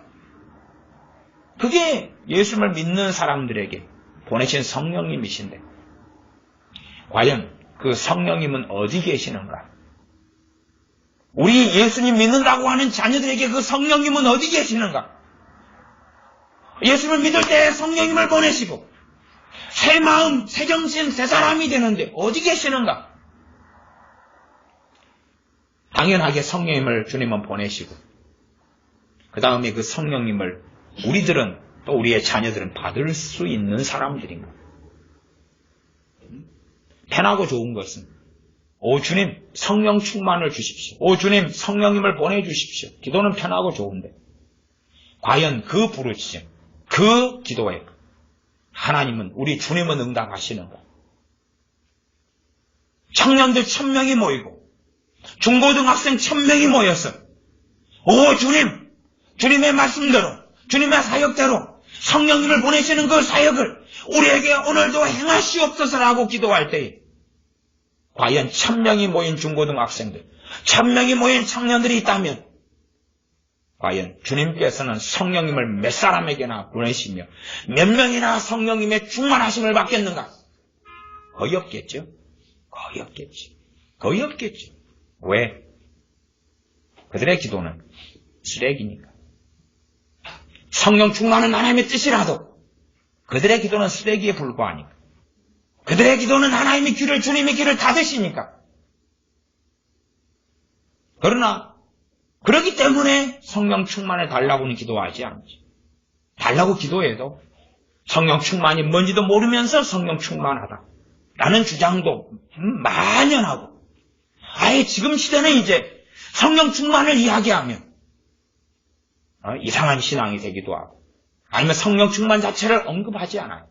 그게 예수님을 믿는 사람들에게 보내신 성령님이신데 과연 그 성령님은 어디 계시는가? 우리 예수님 믿는다고 하는 자녀들에게 그 성령님은 어디 계시는가? 예수님을 믿을 때 성령님을 보내시고 새 마음, 새 정신, 새 사람이 되는데 어디 계시는가? 당연하게 성령님을 주님은 보내시고 그 다음에 그 성령님을 우리들은 또 우리의 자녀들은 받을 수 있는 사람들인가? 편하고 좋은 것은 오 주님 성령 충만을 주십시오. 오 주님 성령님을 보내주십시오. 기도는 편하고 좋은데 과연 그 부르짖음, 그 기도에 하나님은 우리 주님은 응답하시는가? 청년들 1000명이 모이고 중고등학생 1000명이 모여서 오 주님, 주님의 말씀대로 주님의 사역대로 성령님을 보내시는 그 사역을 우리에게 오늘도 행하시옵소서라고 기도할 때에 과연 1000명이 모인 중고등학생들 1000명이 모인 청년들이 있다면 과연 주님께서는 성령님을 몇 사람에게나 보내시며 몇 명이나 성령님의 충만하심을 받겠는가? 거의 없겠죠. 거의 없겠지. 거의 없겠지. 왜? 그들의 기도는 쓰레기니까. 성령 충만은 하나님의 뜻이라도 그들의 기도는 쓰레기에 불과하니까. 그들의 기도는 하나님의 귀를, 주님의 귀를 닫으시니까. 그러나 그렇기 때문에 성령 충만해 달라고는 기도하지 않지. 달라고 기도해도 성령 충만이 뭔지도 모르면서 성령 충만하다 라는 주장도 만연하고, 아예 지금 시대는 이제 성령 충만을 이야기하면 이상한 신앙이 되기도 하고, 아니면 성령 충만 자체를 언급하지 않아요.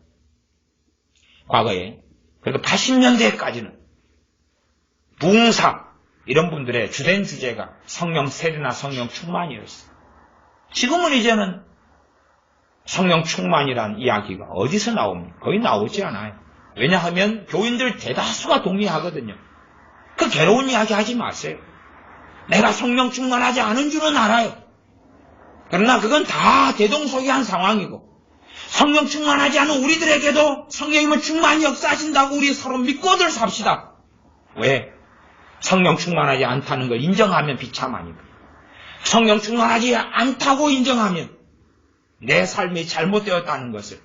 과거에, 그래도 80년대까지는 부흥사 이런 분들의 주된 주제가 성령 세례나 성령 충만이었어요. 지금은 이제는 성령 충만이란 이야기가 어디서 나옵니까? 거의 나오지 않아요. 왜냐하면 교인들 대다수가 동의하거든요. 그 괴로운 이야기 하지 마세요. 내가 성령 충만하지 않은 줄은 알아요. 그러나 그건 다 대동소이한 상황이고, 성령 충만하지 않은 우리들에게도 성령님은 충만히 역사하신다고 우리 서로 믿고들 삽시다. 왜? 성령 충만하지 않다는 걸 인정하면 비참하니까. 성령 충만하지 않다고 인정하면 내 삶이 잘못되었다는 것을,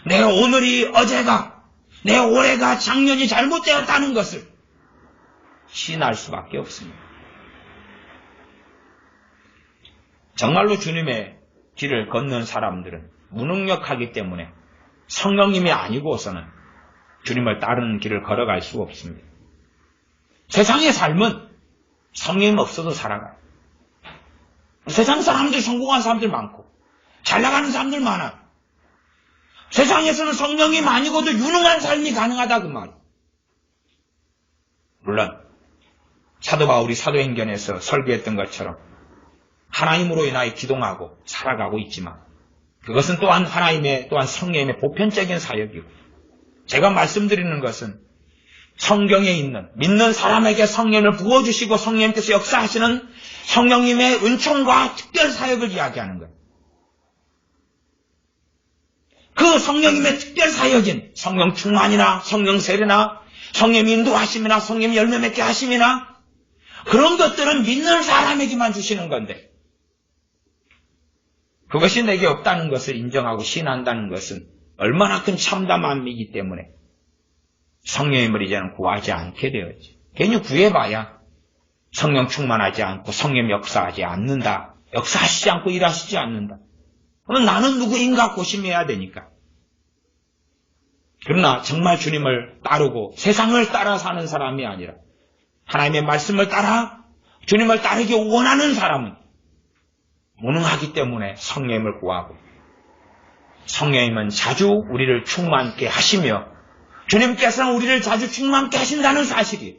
내 오늘이 어제가, 내 올해가 작년이 잘못되었다는 것을 시인할 수밖에 없습니다. 정말로 주님의 길을 걷는 사람들은 무능력하기 때문에 성령님이 아니고서는 주님을 따르는 길을 걸어갈 수가 없습니다. 세상의 삶은 성령님 없어도 살아가요. 세상 사람들, 성공한 사람들 많고 잘 나가는 사람들 많아요. 세상에서는 성령님 아니고도 유능한 삶이 가능하다 그 말이에요. 물론 사도 바울이 사도행전에서 설교했던 것처럼 하나님으로 인하여 기동하고 살아가고 있지만, 그것은 또한 하나님의, 또한 성령님의 보편적인 사역이고, 제가 말씀드리는 것은 성경에 있는 믿는 사람에게 성령을 부어주시고 성령님께서 역사하시는 성령님의 은총과 특별 사역을 이야기하는 거예요. 그 성령님의 특별 사역인 성령 충만이나 성령 세례나 성령 인도하심이나 성령 열매 맺게 하심이나 그런 것들은 믿는 사람에게만 주시는 건데, 그것이 내게 없다는 것을 인정하고 신한다는 것은 얼마나 큰 참담함이기 때문에 성령님을 이제는 구하지 않게 되었지. 괜히 구해봐야 성령 충만하지 않고 성령 역사하지 않는다, 역사하시지 않고 일하시지 않는다, 그럼 나는 누구인가 고심해야 되니까. 그러나 정말 주님을 따르고 세상을 따라 사는 사람이 아니라 하나님의 말씀을 따라 주님을 따르기 원하는 사람은 무능하기 때문에 성령님을 구하고, 성령님은 자주 우리를 충만케 하시며 주님께서는 우리를 자주 충만케 하신다는 사실이에요.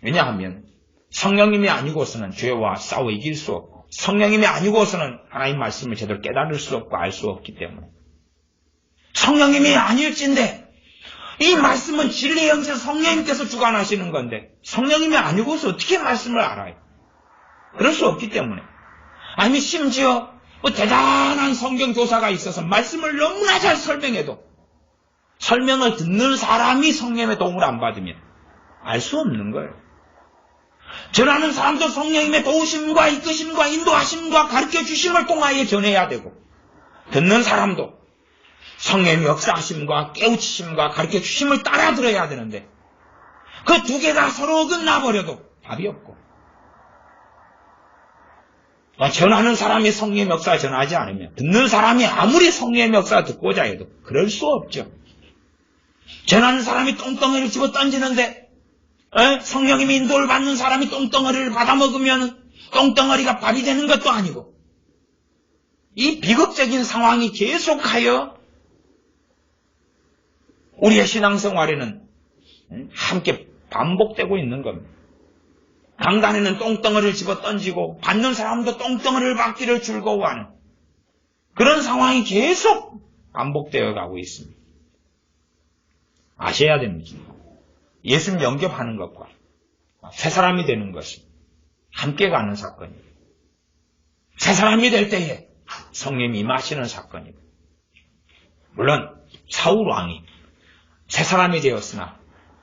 왜냐하면 성령님이 아니고서는 죄와 싸워 이길 수 없고, 성령님이 아니고서는 하나님 말씀을 제대로 깨달을 수 없고 알 수 없기 때문에, 성령님이 아닐진데 이 말씀은 진리의 영생 성령님께서 주관하시는 건데 성령님이 아니고서 어떻게 말씀을 알아요? 그럴 수 없기 때문에. 아니면 심지어 대단한 성경 교사가 있어서 말씀을 너무나 잘 설명해도 설명을 듣는 사람이 성령님의 도움을 안 받으면 알 수 없는 거예요. 전하는 사람도 성령님의 도우심과 이끄심과 인도하심과 가르쳐주심을 통하여 전해야 되고, 듣는 사람도 성령님의 역사하심과 깨우치심과 가르쳐주심을 따라 들어야 되는데, 그 두 개가 서로 어긋나버려도 답이 없고, 전하는 사람이 성령의 역사를 전하지 않으면 듣는 사람이 아무리 성령의 역사를 듣고자 해도 그럴 수 없죠. 전하는 사람이 똥덩어리를 집어 던지는데 성령님이 인도를 받는 사람이 똥덩어리를 받아먹으면 똥덩어리가 밥이 되는 것도 아니고, 이 비극적인 상황이 계속하여 우리의 신앙생활에는 함께 반복되고 있는 겁니다. 강단에는 똥덩어리를 집어 던지고 받는 사람도 똥덩어리를 받기를 즐거워하는 그런 상황이 계속 반복되어 가고 있습니다. 아셔야 됩니다. 예수님 영접하는 것과 새 사람이 되는 것이 함께 가는 사건이에요. 새 사람이 될 때에 성령님이 임하시는 사건이고, 물론 사울 왕이 새 사람이 되었으나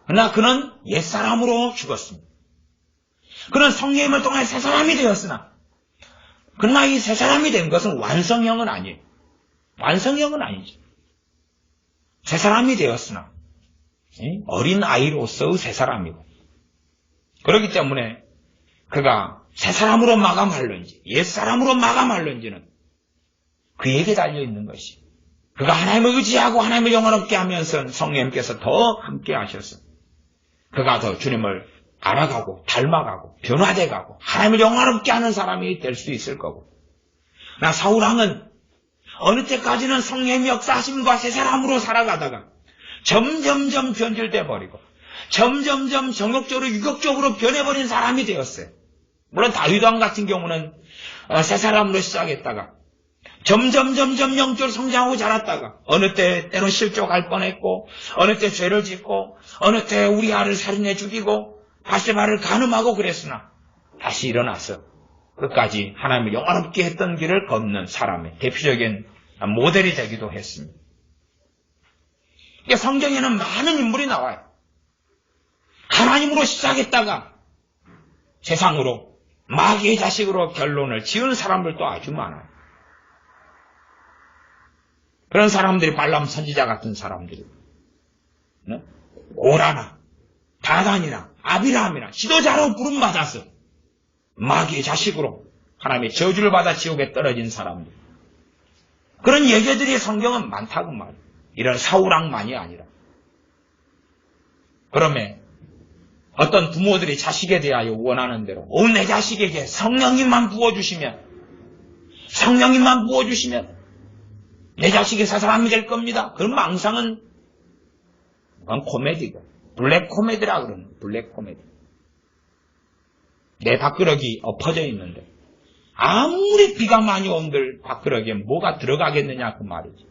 그러나 그는 옛사람으로 죽었습니다. 그는 성령님을 통해 새 사람이 되었으나 그러나 이 새 사람이 된 것은 완성형은 아니에요. 완성형은 아니죠. 새 사람이 되었으나 어린 아이로서의 새 사람이고, 그렇기 때문에 그가 새 사람으로 마감할런지 옛 사람으로 마감할런지는 그에게 달려있는 것이, 그가 하나님을 의지하고 하나님을 영원롭게 하면서 성령님께서 더 함께 하셔서 그가 더 주님을 알아가고 닮아가고 변화돼가고 하나님을 영원롭게 하는 사람이 될 수 있을 거고, 나 사울왕은 어느 때까지는 성령의 역사하심과 새 사람으로 살아가다가 점점점 변질돼 버리고 점점점 정욕적으로 유격적으로 변해버린 사람이 되었어요. 물론 다윗왕 같은 경우는 새 사람으로 시작했다가 점점 영적으로 성장하고 자랐다가 어느 때는 실족할 뻔했고, 어느 때 죄를 짓고, 어느 때 우리아를 살인해 죽이고 바세바를 간음하고 그랬으나 다시 일어나서 끝까지 하나님을 영원롭게 했던 길을 걷는 사람의 대표적인 모델이 되기도 했습니다. 성경에는 많은 인물이 나와요. 하나님으로 시작했다가 세상으로 마귀의 자식으로 결론을 지은 사람들도 아주 많아요. 그런 사람들이 발람 선지자 같은 사람들이, 오라나 다단이나 아비라함이나 지도자로 부름받아서 마귀의 자식으로 하나님의 저주를 받아 지옥에 떨어진 사람들, 그런 얘기들이 성경은 많다고 말이에요. 이런 사울왕만이 아니라. 그러면 어떤 부모들이 자식에 대하여 원하는 대로 내 자식에게 성령님만 부어주시면 내 자식이 새 사람이 될 겁니다. 그런 망상은 그건 코미디고, 블랙 코미디라 그러는 거예요. 블랙 코미디. 내 밥그릇이 엎어져 있는데 아무리 비가 많이 온들 밥그릇에 뭐가 들어가겠느냐 그 말이지.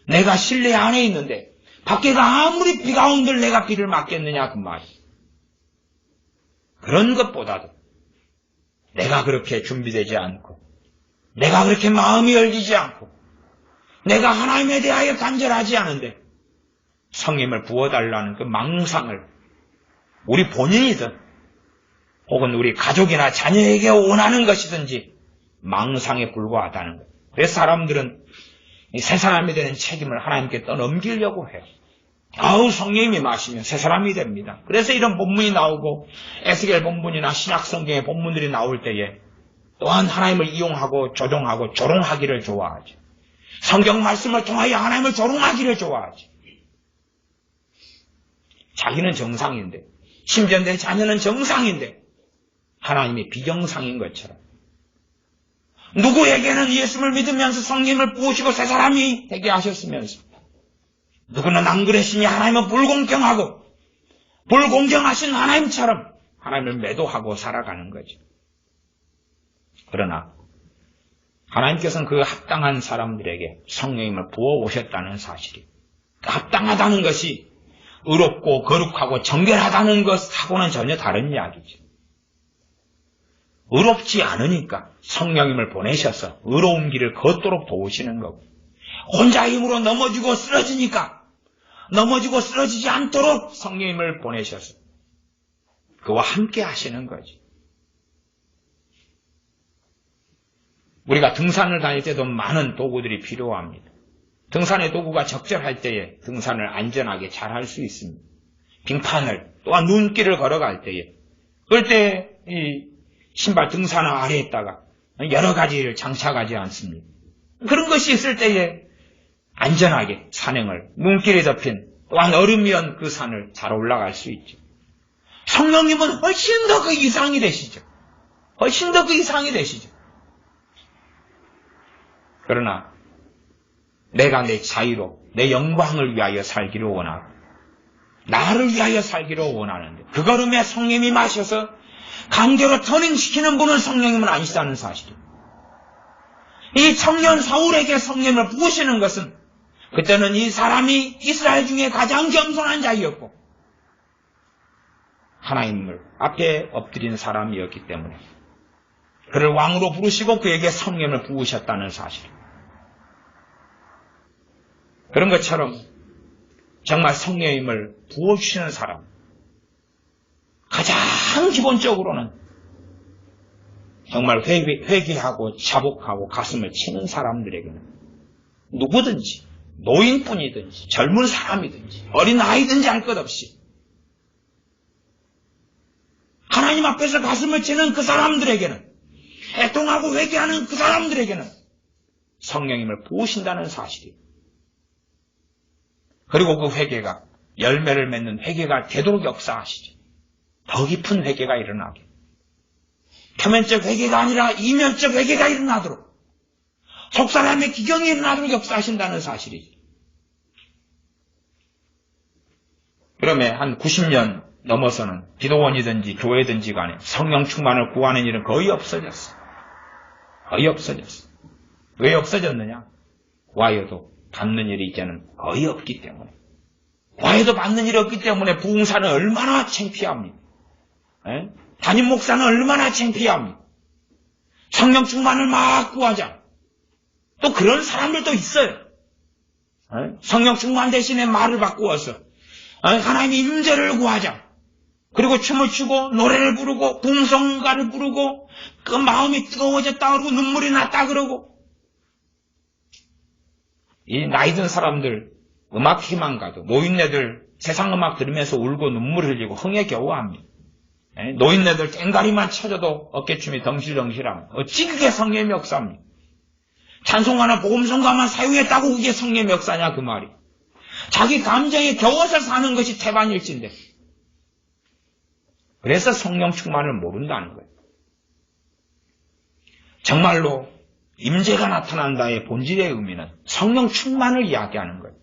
내가 실내 안에 있는데 밖에가 아무리 비가 온들 내가 비를 맞겠느냐 그 말이지. 그런 것보다도 내가 그렇게 준비되지 않고, 내가 그렇게 마음이 열리지 않고, 내가 하나님에 대하여 간절하지 않은데 성령을 부어달라는 그 망상을 우리 본인이든 혹은 우리 가족이나 자녀에게 원하는 것이든지 망상에 불과하다는 거예요. 그래서 사람들은 새 사람이 되는 책임을 하나님께 떠넘기려고 해요. 성령님이 마시면 새 사람이 됩니다. 그래서 이런 본문이 나오고 에스겔 본문이나 신약 성경의 본문들이 나올 때에 또한 하나님을 이용하고 조종하고 조롱하기를 좋아하죠. 성경 말씀을 통하여 하나님을 조롱하기를 좋아하지. 자기는 정상인데, 심지어 내 자녀는 정상인데 하나님이 비정상인 것처럼, 누구에게는 예수를 믿으면서 성령을 부으시고 새 사람이 되게 하셨으면서 누구는 안 그랬으니 하나님은 불공평하고 불공정하신 하나님처럼 하나님을 매도하고 살아가는 거죠. 그러나 하나님께서는 그 합당한 사람들에게 성령님을 부어오셨다는 사실이, 합당하다는 것이 의롭고 거룩하고 정결하다는 것하고는 전혀 다른 이야기죠. 의롭지 않으니까 성령님을 보내셔서 의로운 길을 걷도록 도우시는 거고, 혼자 힘으로 넘어지고 쓰러지니까 넘어지고 쓰러지지 않도록 성령님을 보내셔서 그와 함께 하시는 거지. 우리가 등산을 다닐 때도 많은 도구들이 필요합니다. 등산의 도구가 적절할 때에 등산을 안전하게 잘 할 수 있습니다. 빙판을, 또한 눈길을 걸어갈 때에, 그럴 때 이 신발 등산 아래에다가 여러 가지를 장착하지 않습니다. 그런 것이 있을 때에 안전하게 산행을, 눈길이 덮인 또한 얼음이온 그 산을 잘 올라갈 수 있죠. 성령님은 훨씬 더 그 이상이 되시죠. 훨씬 더 그 이상이 되시죠. 그러나 내가 내 자유로 내 영광을 위하여 살기를 원하고 나를 위하여 살기를 원하는데 그 걸음에 성령님이 마셔서 강제로 터닝시키는 분은 성령님은 아니시다는 사실입니다. 이 청년 사울에게 성령을 부으시는 것은 그때는 이 사람이 이스라엘 중에 가장 겸손한 자였고 하나님을 앞에 엎드린 사람이었기 때문에 그를 왕으로 부르시고 그에게 성령을 부으셨다는 사실입니다. 그런 것처럼 정말 성령님을 부어주시는 사람, 가장 기본적으로는 정말 회개하고 자복하고 가슴을 치는 사람들에게는 누구든지 노인뿐이든지 젊은 사람이든지 어린 아이든지 할 것 없이 하나님 앞에서 가슴을 치는 그 사람들에게는, 애통하고 회개하는 그 사람들에게는 성령님을 부으신다는 사실이에요. 그리고 그 회개가 열매를 맺는 회개가 되도록 역사하시죠. 더 깊은 회개가 일어나게. 표면적 회개가 아니라 이면적 회개가 일어나도록, 속사람의 기경이 일어나도록 역사하신다는 사실이죠. 그러면 한 90년 넘어서는 기도원이든지 교회든지 간에 성령 충만을 구하는 일은 거의 없어졌어. 거의 없어졌어. 왜 없어졌느냐? 구하여도 받는 일이 이제는 거의 없기 때문에. 구하여도 받는 일이 없기 때문에 부흥사는 얼마나 창피합니까? 담임 목사는 얼마나 창피합니까? 성령 충만을 막 구하자. 또 그런 사람들도 있어요. 성령 충만 대신에 말을 바꾸어서 하나님의 임재를 구하자. 그리고 춤을 추고 노래를 부르고 붕성가를 부르고 그 마음이 뜨거워졌다 그러고 눈물이 났다 그러고. 이 나이 든 사람들 음악 희망 가도 노인네들 세상 음악 들으면서 울고 눈물 흘리고 흥에 겨워합니다. 노인네들 땡가리만 쳐줘도 어깨춤이 덩실덩실합니다. 어찌 그게 성령의 역사입니까? 찬송가나 복음성가만 사용했다고 그게 성령의 역사냐 그 말이. 자기 감정에 겨워서 사는 것이 태반일진데. 그래서 성령 충만을 모른다는 거예요. 정말로 임재가 나타난다의 본질의 의미는 성령 충만을 이야기하는 거예요.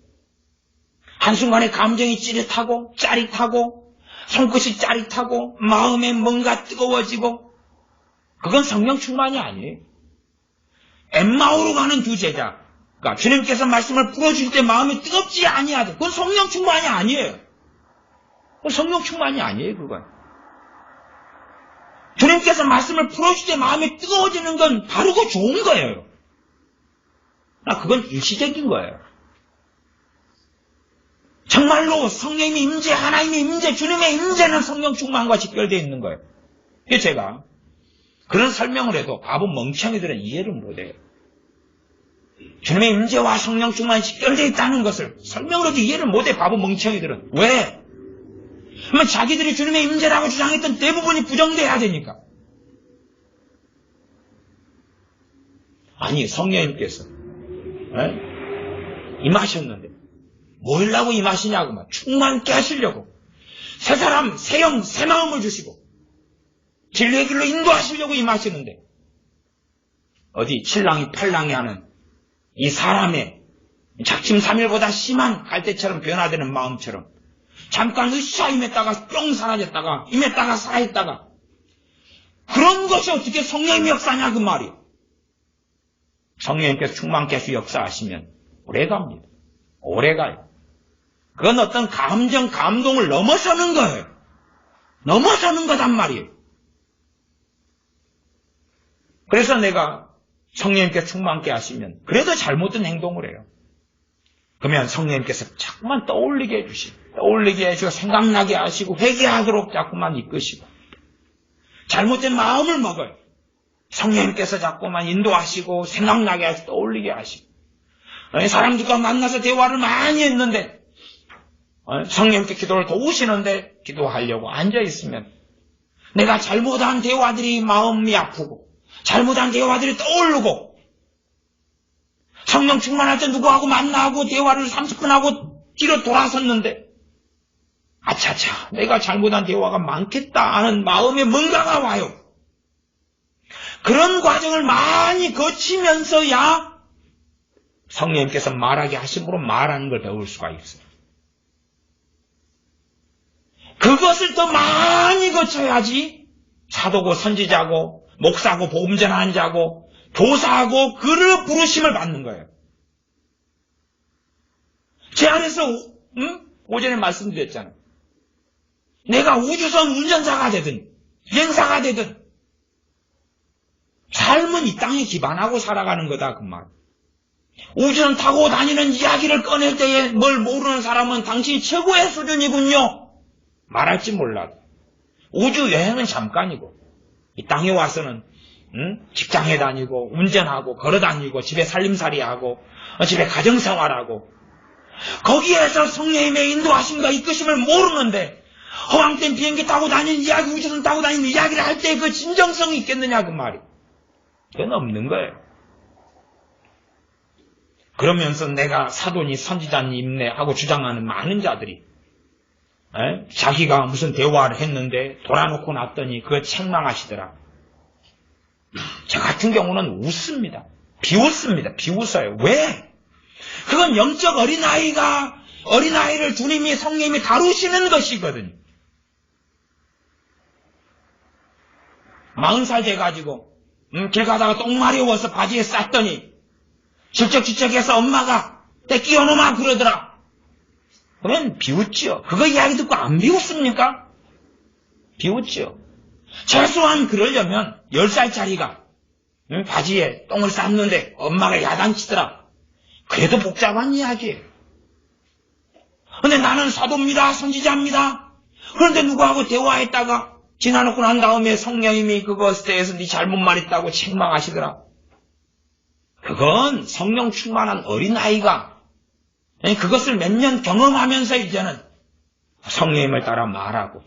한순간에 감정이 찌릿하고 짜릿하고 손끝이 짜릿하고 마음에 뭔가 뜨거워지고 그건 성령 충만이 아니에요. 엠마오로 가는 두 제자, 그러니까 주님께서 말씀을 풀어줄 때 마음이 뜨겁지 아니하다. 그건 성령 충만이 아니에요. 그건 성령 충만이 아니에요. 그건. 주님께서 말씀을 풀어줄 때 마음이 뜨거워지는 건 바르고 좋은 거예요. 그건 일시적인 거예요. 정말로 성령의 임재, 하나님의 임재, 주님의 임재는 성령 충만과 직결되어 있는 거예요. 그래서 제가 그런 설명을 해도 바보 멍청이들은 이해를 못해요. 주님의 임재와 성령 충만이 직결되어 있다는 것을 설명을 해도 이해를 못해, 바보 멍청이들은. 왜? 그러면 자기들이 주님의 임재라고 주장했던 대부분이 부정돼야 되니까. 아니, 성령님께서 임하셨는데 뭐 하려고 임하시냐고 막 충만케 하시려고 새 사람, 새 영, 새 마음을 주시고 진리의 길로 인도하시려고 임하시는데 어디 칠랑이 팔랑이 하는 이 사람의 작심삼일보다 심한 갈대처럼 변화되는 마음처럼 잠깐 으쌰 임했다가 뿅 사라졌다가 임했다가 사라졌다가 그런 것이 어떻게 성령의 역사냐 그 말이에요. 성령님께서 충만케 하시 역사하시면 오래갑니다. 오래가요. 그건 어떤 감정, 감동을 넘어서는 거예요. 넘어서는 거단 말이에요. 그래서 내가 성령님께 충만케 하시면 그래도 잘못된 행동을 해요. 그러면 성령님께서 자꾸만 떠올리게 해주시고 떠올리게 해주고 생각나게 하시고 회개하도록 자꾸만 이끄시고 잘못된 마음을 먹어요. 성령님께서 자꾸만 인도하시고 생각나게 하시고 떠올리게 하시고 사람들과 만나서 대화를 많이 했는데 성령님께 기도를 도우시는데 기도하려고 앉아있으면 내가 잘못한 대화들이 마음이 아프고 잘못한 대화들이 떠오르고 성령 충만할 때 누구하고 만나고 대화를 30분 하고 뒤로 돌아섰는데 아차차 내가 잘못한 대화가 많겠다 하는 마음에 뭔가가 와요. 그런 과정을 많이 거치면서야 성령님께서 말하게 하심으로 말하는 걸 배울 수가 있어요. 그것을 더 많이 거쳐야지 사도고 선지자고 목사고 복음 전하는 자고 교사하고 그를 부르심을 받는 거예요. 제 안에서 오전에 말씀드렸잖아요. 내가 우주선 운전사가 되든 비행사가 되든 삶은 이 땅에 기반하고 살아가는 거다 그 말. 우주선 타고 다니는 이야기를 꺼낼 때에 뭘 모르는 사람은 당신이 최고의 수준이군요. 말할지 몰라도 우주 여행은 잠깐이고 이 땅에 와서는 직장에 다니고 운전하고 걸어다니고 집에 살림살이하고 집에 가정생활하고 거기에서 성령님의 인도하심과 이끄심을 모르는데 허황된 비행기 타고 다니는 이야기, 우주선 타고 다니는 이야기를 할 때 그 진정성이 있겠느냐 그 말이. 그건 없는 거예요. 그러면서 내가 사도니 선지자니 임내 하고 주장하는 많은 자들이 자기가 무슨 대화를 했는데 돌아놓고 났더니 그거 책망하시더라. 저 같은 경우는 웃습니다. 비웃습니다. 비웃어요. 왜? 그건 영적 어린아이를 주님이 성령님이 다루시는 것이거든요. 40살 돼가지고 길 가다가 똥 마려워서 바지에 쌌더니 질척질척해서 엄마가 때 끼워놓으마 그러더라. 그러면 비웃지요. 그거 이야기 듣고 안 비웃습니까? 비웃지요. 최소한 그러려면 10살짜리가 바지에 똥을 쌌는데 엄마가 야단치더라. 그래도 복잡한 이야기예요. 근데 나는 사도입니다. 선지자입니다. 그런데 누구하고 대화했다가 지나놓고 난 다음에 성령님이 그것에 대해서 네 잘못 말했다고 책망하시더라. 그건 성령 충만한 어린아이가 그것을 몇 년 경험하면서 이제는 성령님을 따라 말하고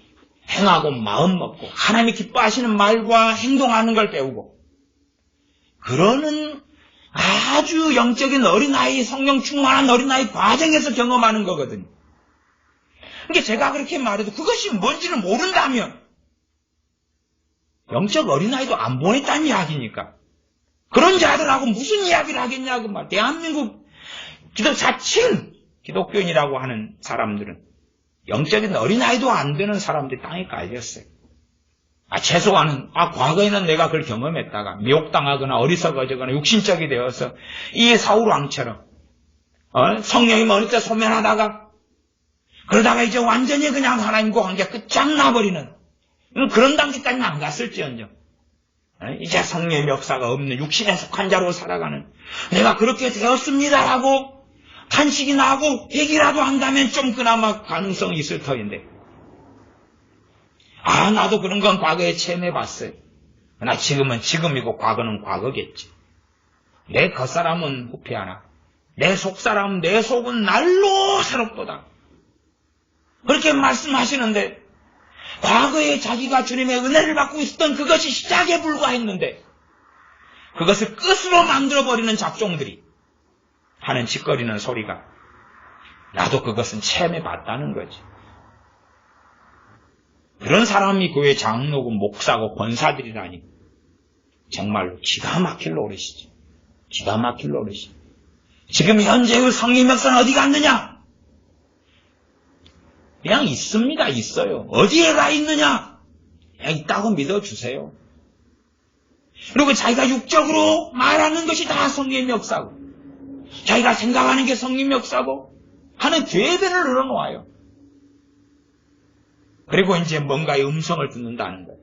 행하고 마음 먹고 하나님이 기뻐하시는 말과 행동하는 걸 배우고 그러는 아주 영적인 어린아이, 성령 충만한 어린아이 과정에서 경험하는 거거든요. 그러니까 제가 그렇게 말해도 그것이 뭔지를 모른다면 영적 어린아이도 안 보냈다는 이야기니까 그런 자들하고 무슨 이야기를 하겠냐고 말. 대한민국 자칭 기독교인이라고 하는 사람들은 영적인 어린아이도 안 되는 사람들이 땅에 깔렸어요. 최소한은 과거에는 내가 그걸 경험했다가 미혹당하거나 어리석어지거나 육신적이 되어서 이 사울왕처럼 성령이 어릴 때 소멸하다가 그러다가 이제 완전히 그냥 하나님과 관계가 끝장나버리는 그런 단계까지는 안 갔을지언정 이제 성령의 역사가 없는 육신에 속한 자로 살아가는 내가 그렇게 되었습니다라고 탄식이나 하고 회개라도 한다면 좀 그나마 가능성이 있을 터인데 나도 그런 건 과거에 체험해봤어요. 그러나 지금은 지금이고 과거는 과거겠지. 내 겉사람은 후패하나 내 속사람 내 속은 날로 새롭도다. 그렇게 말씀하시는데 과거에 자기가 주님의 은혜를 받고 있었던 그것이 시작에 불과했는데 그것을 끝으로 만들어버리는 작종들이 하는 짓거리는 소리가 나도 그것은 체험해봤다는 거지. 그런 사람이 교회 장로고 목사고 권사들이라니 정말로 기가 막힐 노릇이지. 기가 막힐 노릇이지. 지금 현재의 성령 역사는 어디 갔느냐? 그냥 있습니다. 있어요. 어디에 가 있느냐? 그냥 있다고 믿어주세요. 그리고 자기가 육적으로 말하는 것이 다 성령 역사고 자기가 생각하는 게 성령 역사고 하는 죄변을 늘어놓아요. 그리고 이제 뭔가의 음성을 듣는다는 거예요.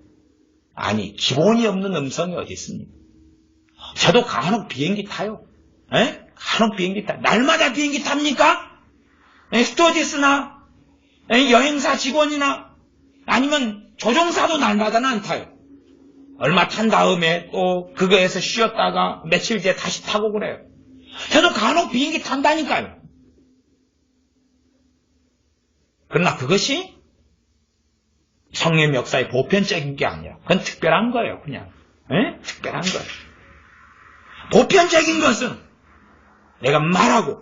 아니 기본이 없는 음성이 어디 있습니까? 저도 간혹 비행기 타요. 간혹 비행기 타요. 날마다 비행기 탑니까? 스튜어디스나 여행사 직원이나 아니면 조종사도 날마다는 안 타요. 얼마 탄 다음에 또 그거에서 쉬었다가 며칠 뒤에 다시 타고 그래요. 저도 간혹 비행기 탄다니까요. 그러나 그것이 성령 역사의 보편적인 게 아니라 그건 특별한 거예요. 그냥 특별한 거예요. 보편적인 것은 내가 말하고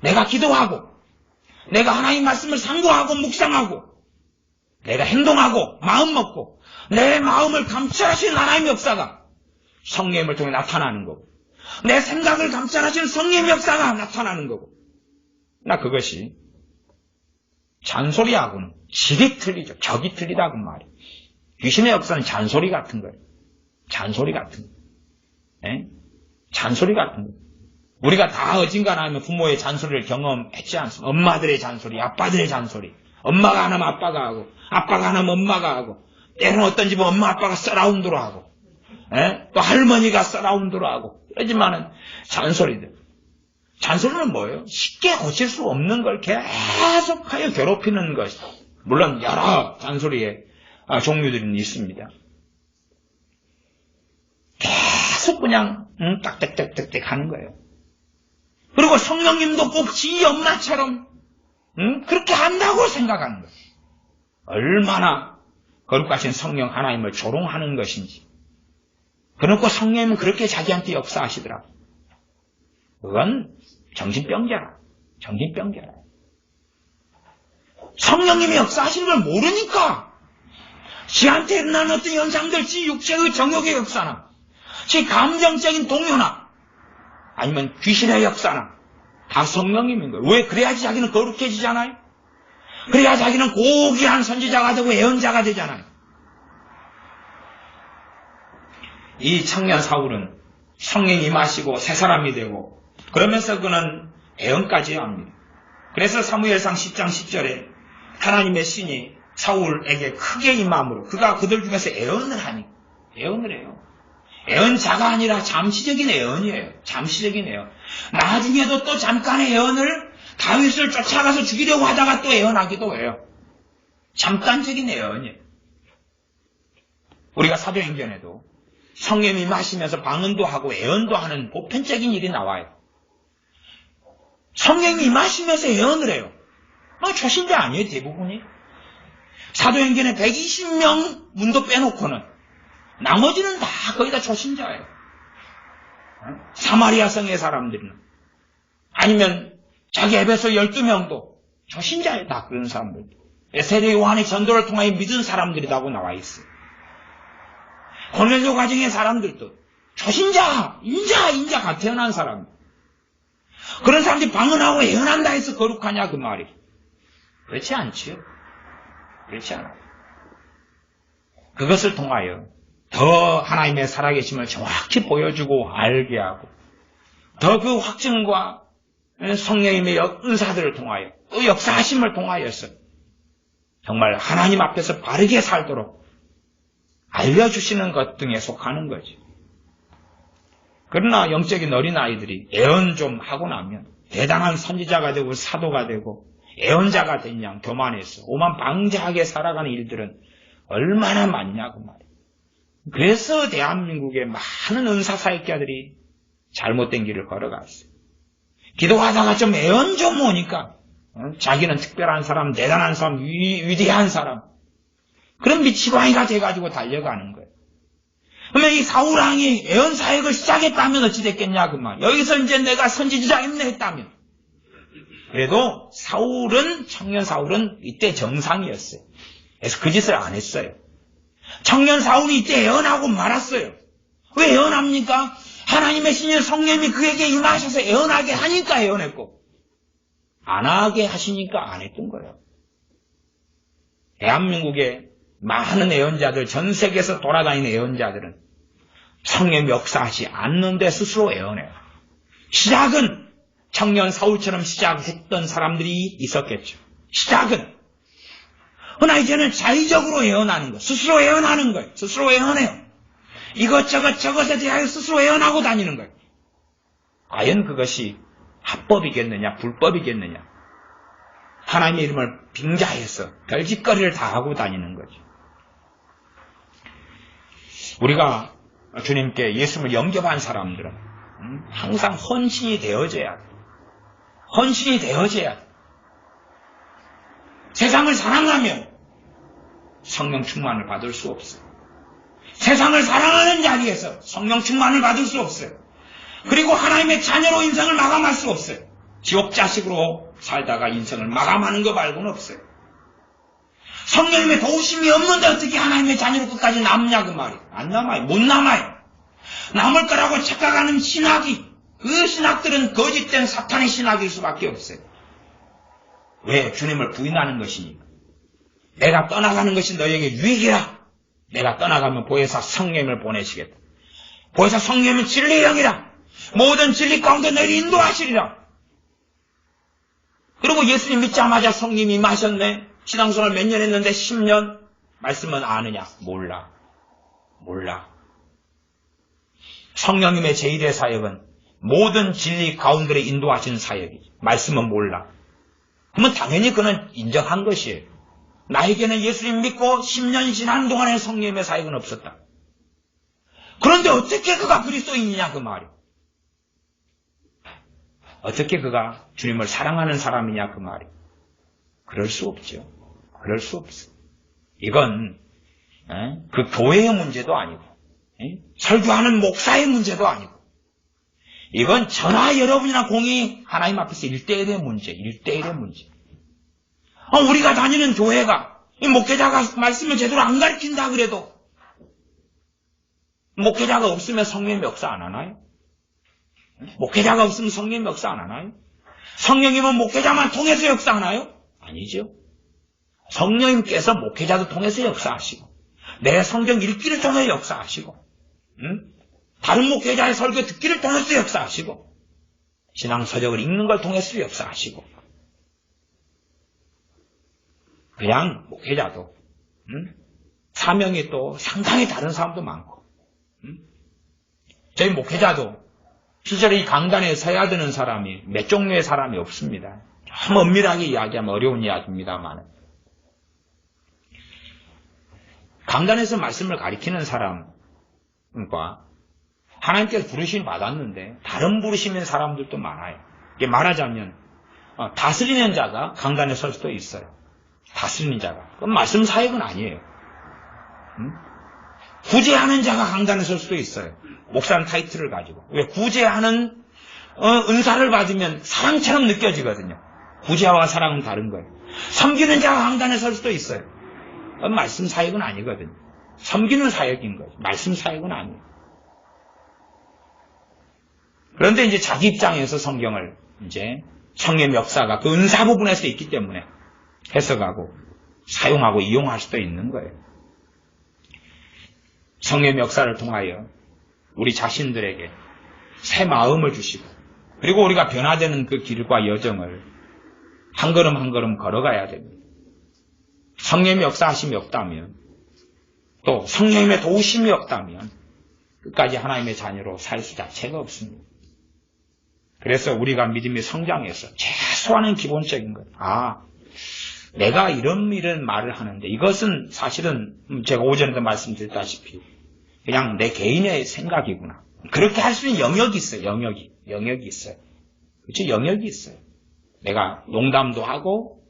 내가 기도하고 내가 하나님 말씀을 상고하고 묵상하고 내가 행동하고 마음 먹고 내 마음을 감찰하시는 하나님의 역사가 성령님을 통해 나타나는 거고 내 생각을 감찰하시는 성령의 역사가 나타나는 거고 나 그것이 잔소리하고는 질이 틀리죠. 격이 틀리다고 말이에요. 귀신의 역사는 잔소리 같은 거예요. 잔소리 같은 거. 잔소리 같은 거. 우리가 다 어딘가하면 부모의 잔소리를 경험했지 않습니까? 엄마들의 잔소리, 아빠들의 잔소리. 엄마가 안 하면 아빠가 하고, 아빠가 안 하면 엄마가 하고, 때로는 어떤 집은 엄마 아빠가 서라운드로 하고, 또 할머니가 서라운드로 하고, 그러지만은 잔소리들. 잔소리는 뭐예요? 쉽게 고칠 수 없는 걸 계속하여 괴롭히는 것이다. 물론 여러 잔소리의 종류들은 있습니다. 계속 그냥 딱딱딱딱딱 하는 거예요. 그리고 성령님도 꼭 지 엄마처럼 그렇게 한다고 생각하는 거예요. 얼마나 거룩하신 성령 하나님을 조롱하는 것인지. 그렇고 성령님은 그렇게 자기한테 역사하시더라. 그건 정신병자라. 정신병자라. 성령님이 역사하시는 걸 모르니까 지한테 일어나는 어떤 현상들, 지 육체의 정욕의 역사나 지 감정적인 동요나 아니면 귀신의 역사나 다 성령님인 거예요. 왜? 그래야지 자기는 거룩해지잖아요. 그래야 자기는 고귀한 선지자가 되고 예언자가 되잖아요. 이 청년 사울은 성령이 임하시고 새 사람이 되고 그러면서 그는 예언까지 합니다. 그래서 사무엘상 10장 10절에 하나님의 신이 사울에게 크게 임함으로 그가 그들 중에서 예언을 하니 예언을 해요. 예언자가 아니라 잠시적인 예언이에요. 잠시적인 예언. 나중에도 또 잠깐의 예언을 다윗을 쫓아가서 죽이려고 하다가 또 예언하기도 해요. 잠깐적인 예언이에요. 우리가 사도행전에도 성령이 임하시면서 방언도 하고 예언도 하는 보편적인 일이 나와요. 성령이 임하시면서 예언을 해요. 초신자 아니에요, 대부분이. 사도행전에 120명 문도 빼놓고는 나머지는 다 거의 다 초신자예요. 사마리아 성의 사람들은 아니면 자기 에베소 12명도 초신자예요. 다 그런 사람들. 세례 요한의 전도를 통하여 믿은 사람들이라고 나와 있어요. 고넬료 가정의 사람들도 초신자, 인자가 태어난 사람. 그런 사람들이 방언하고 예언한다 해서 거룩하냐 그 말이. 그렇지 않지요. 그렇지 않아요. 그것을 통하여 더 하나님의 살아계심을 정확히 보여주고 알게 하고 더 그 확증과 성령님의 은사들을 통하여 또 역사하심을 통하여서 정말 하나님 앞에서 바르게 살도록 알려주시는 것 등에 속하는 거지. 그러나 영적인 어린아이들이 예언 좀 하고 나면 대단한 선지자가 되고 사도가 되고 예언자가 된 양 교만해서 오만방자하게 살아가는 일들은 얼마나 많냐고 말이에요. 그래서 대한민국의 많은 은사사역자들이 잘못된 길을 걸어갔어요. 기도하다가 좀 예언 좀 오니까 자기는 특별한 사람, 대단한 사람, 위대한 사람 그런 미치광이가 돼가지고 달려가는 거예요. 그러면 이 사울왕이 예언 사역을 시작했다면 어찌 됐겠냐 그 말. 여기서 이제 내가 선지자임네 했다면. 그래도 청년 사울은 이때 정상이었어요. 그래서 그 짓을 안 했어요. 청년 사울이 이때 예언하고 말았어요. 왜 예언합니까? 하나님의 신인 성령님이 그에게 임하셔서 예언하게 하니까 예언했고 안 하게 하시니까 안 했던 거예요. 대한민국의 많은 예언자들, 전 세계에서 돌아다니는 예언자들은 성령이 역사하지 않는데 스스로 예언해요. 시작은 청년 사울처럼 시작했던 사람들이 있었겠죠. 시작은. 그러나 이제는 자의적으로 예언하는 거, 스스로 예언하는 거예요. 스스로 예언해요. 이것저것 저것에 대하여 스스로 예언하고 다니는 거예요. 과연 그것이 합법이겠느냐, 불법이겠느냐. 하나님의 이름을 빙자해서 별짓거리를 다 하고 다니는 거죠. 우리가 주님께 예수님을 영접한 사람들은 항상 헌신이 되어져야 돼. 헌신이 되어져야 돼. 세상을 사랑하면 성령 충만을 받을 수 없어요. 세상을 사랑하는 자리에서 성령 충만을 받을 수 없어요. 그리고 하나님의 자녀로 인생을 마감할 수 없어요. 지옥 자식으로 살다가 인생을 마감하는 거 말고는 없어요. 성령님의 도우심이 없는데 어떻게 하나님의 자녀로 끝까지 남냐 그 말이에요. 안 남아요. 못 남아요. 남을 거라고 착각하는 신학이, 그 신학들은 거짓된 사탄의 신학일 수밖에 없어요. 왜? 주님을 부인하는 것이니까. 내가 떠나가는 것이 너에게 유익이라. 내가 떠나가면 보혜사 성령님을 보내시겠다. 보혜사 성령님은 진리의 영이라. 모든 진리 가운데 너를 인도하시리라. 그리고 예수님 믿자마자 성령님이 임하셨네. 신앙생활 몇 년 했는데 10년? 말씀은 아느냐? 몰라. 성령님의 제1의 사역은 모든 진리 가운데를 인도하시는 사역이지. 말씀은 몰라. 그러면 당연히 그는 인정한 것이에요. 나에게는 예수님 믿고 10년이 지난 동안에 성령님의 사역은 없었다. 그런데 어떻게 그가 그리스도인이냐 그 말이에요. 어떻게 그가 주님을 사랑하는 사람이냐 그 말이에요. 그럴 수 없죠. 그럴 수 없어. 이건 그 교회의 문제도 아니고 설교하는 목사의 문제도 아니고 이건 저나 여러분이나 공이 하나님 앞에서 1대1의 문제, 1대1의 문제. 우리가 다니는 교회가 이 목회자가 말씀을 제대로 안 가르친다 그래도 목회자가 없으면 성령의 역사 안 하나요? 목회자가 없으면 성령의 역사 안 하나요? 성령님은 목회자만 통해서 역사하나요? 아니죠. 성령님께서 목회자도 통해서 역사하시고 내 성경 읽기를 통해 역사하시고 다른 목회자의 설교 듣기를 통해서 역사하시고 신앙서적을 읽는 걸 통해서 역사하시고 그냥 목회자도 사명이 또 상당히 다른 사람도 많고 저희 목회자도 실제로 이 강단에 서야 되는 사람이 몇 종류의 사람이 없습니다. 좀 엄밀하게 이야기하면 어려운 이야기입니다만 강단에서 말씀을 가리키는 사람과 하나님께서 부르심을 받았는데 다른 부르심인 사람들도 많아요. 이게 말하자면 다스리는 자가 강단에 설 수도 있어요. 다스리는 자가. 그건 말씀 사역은 아니에요. 구제하는 자가 강단에 설 수도 있어요. 목사는 타이틀을 가지고. 왜? 구제하는 은사를 받으면 사랑처럼 느껴지거든요. 구제와 사랑은 다른 거예요. 섬기는 자가 강단에 설 수도 있어요. 그건 말씀 사역은 아니거든요. 섬기는 사역인 거죠. 말씀 사역은 아니에요. 그런데 이제 자기 입장에서 성경을 이제 성령 역사가 그 은사 부분에서 있기 때문에 해석하고 사용하고 이용할 수도 있는 거예요. 성령 역사를 통하여 우리 자신들에게 새 마음을 주시고 그리고 우리가 변화되는 그 길과 여정을 한 걸음 한 걸음 걸어가야 됩니다. 성령의 역사하심이 없다면 또 성령님의 도우심이 없다면 끝까지 하나님의 자녀로 살 수 자체가 없습니다. 그래서 우리가 믿음이 성장해서 최소한은 기본적인 것. 내가 이런 말을 하는데 이것은 사실은 제가 오전에도 말씀드렸다시피 그냥 내 개인의 생각이구나. 그렇게 할 수 있는 영역이 있어요. 영역이 있어요. 그렇죠? 영역이 있어요. 내가 농담도 하고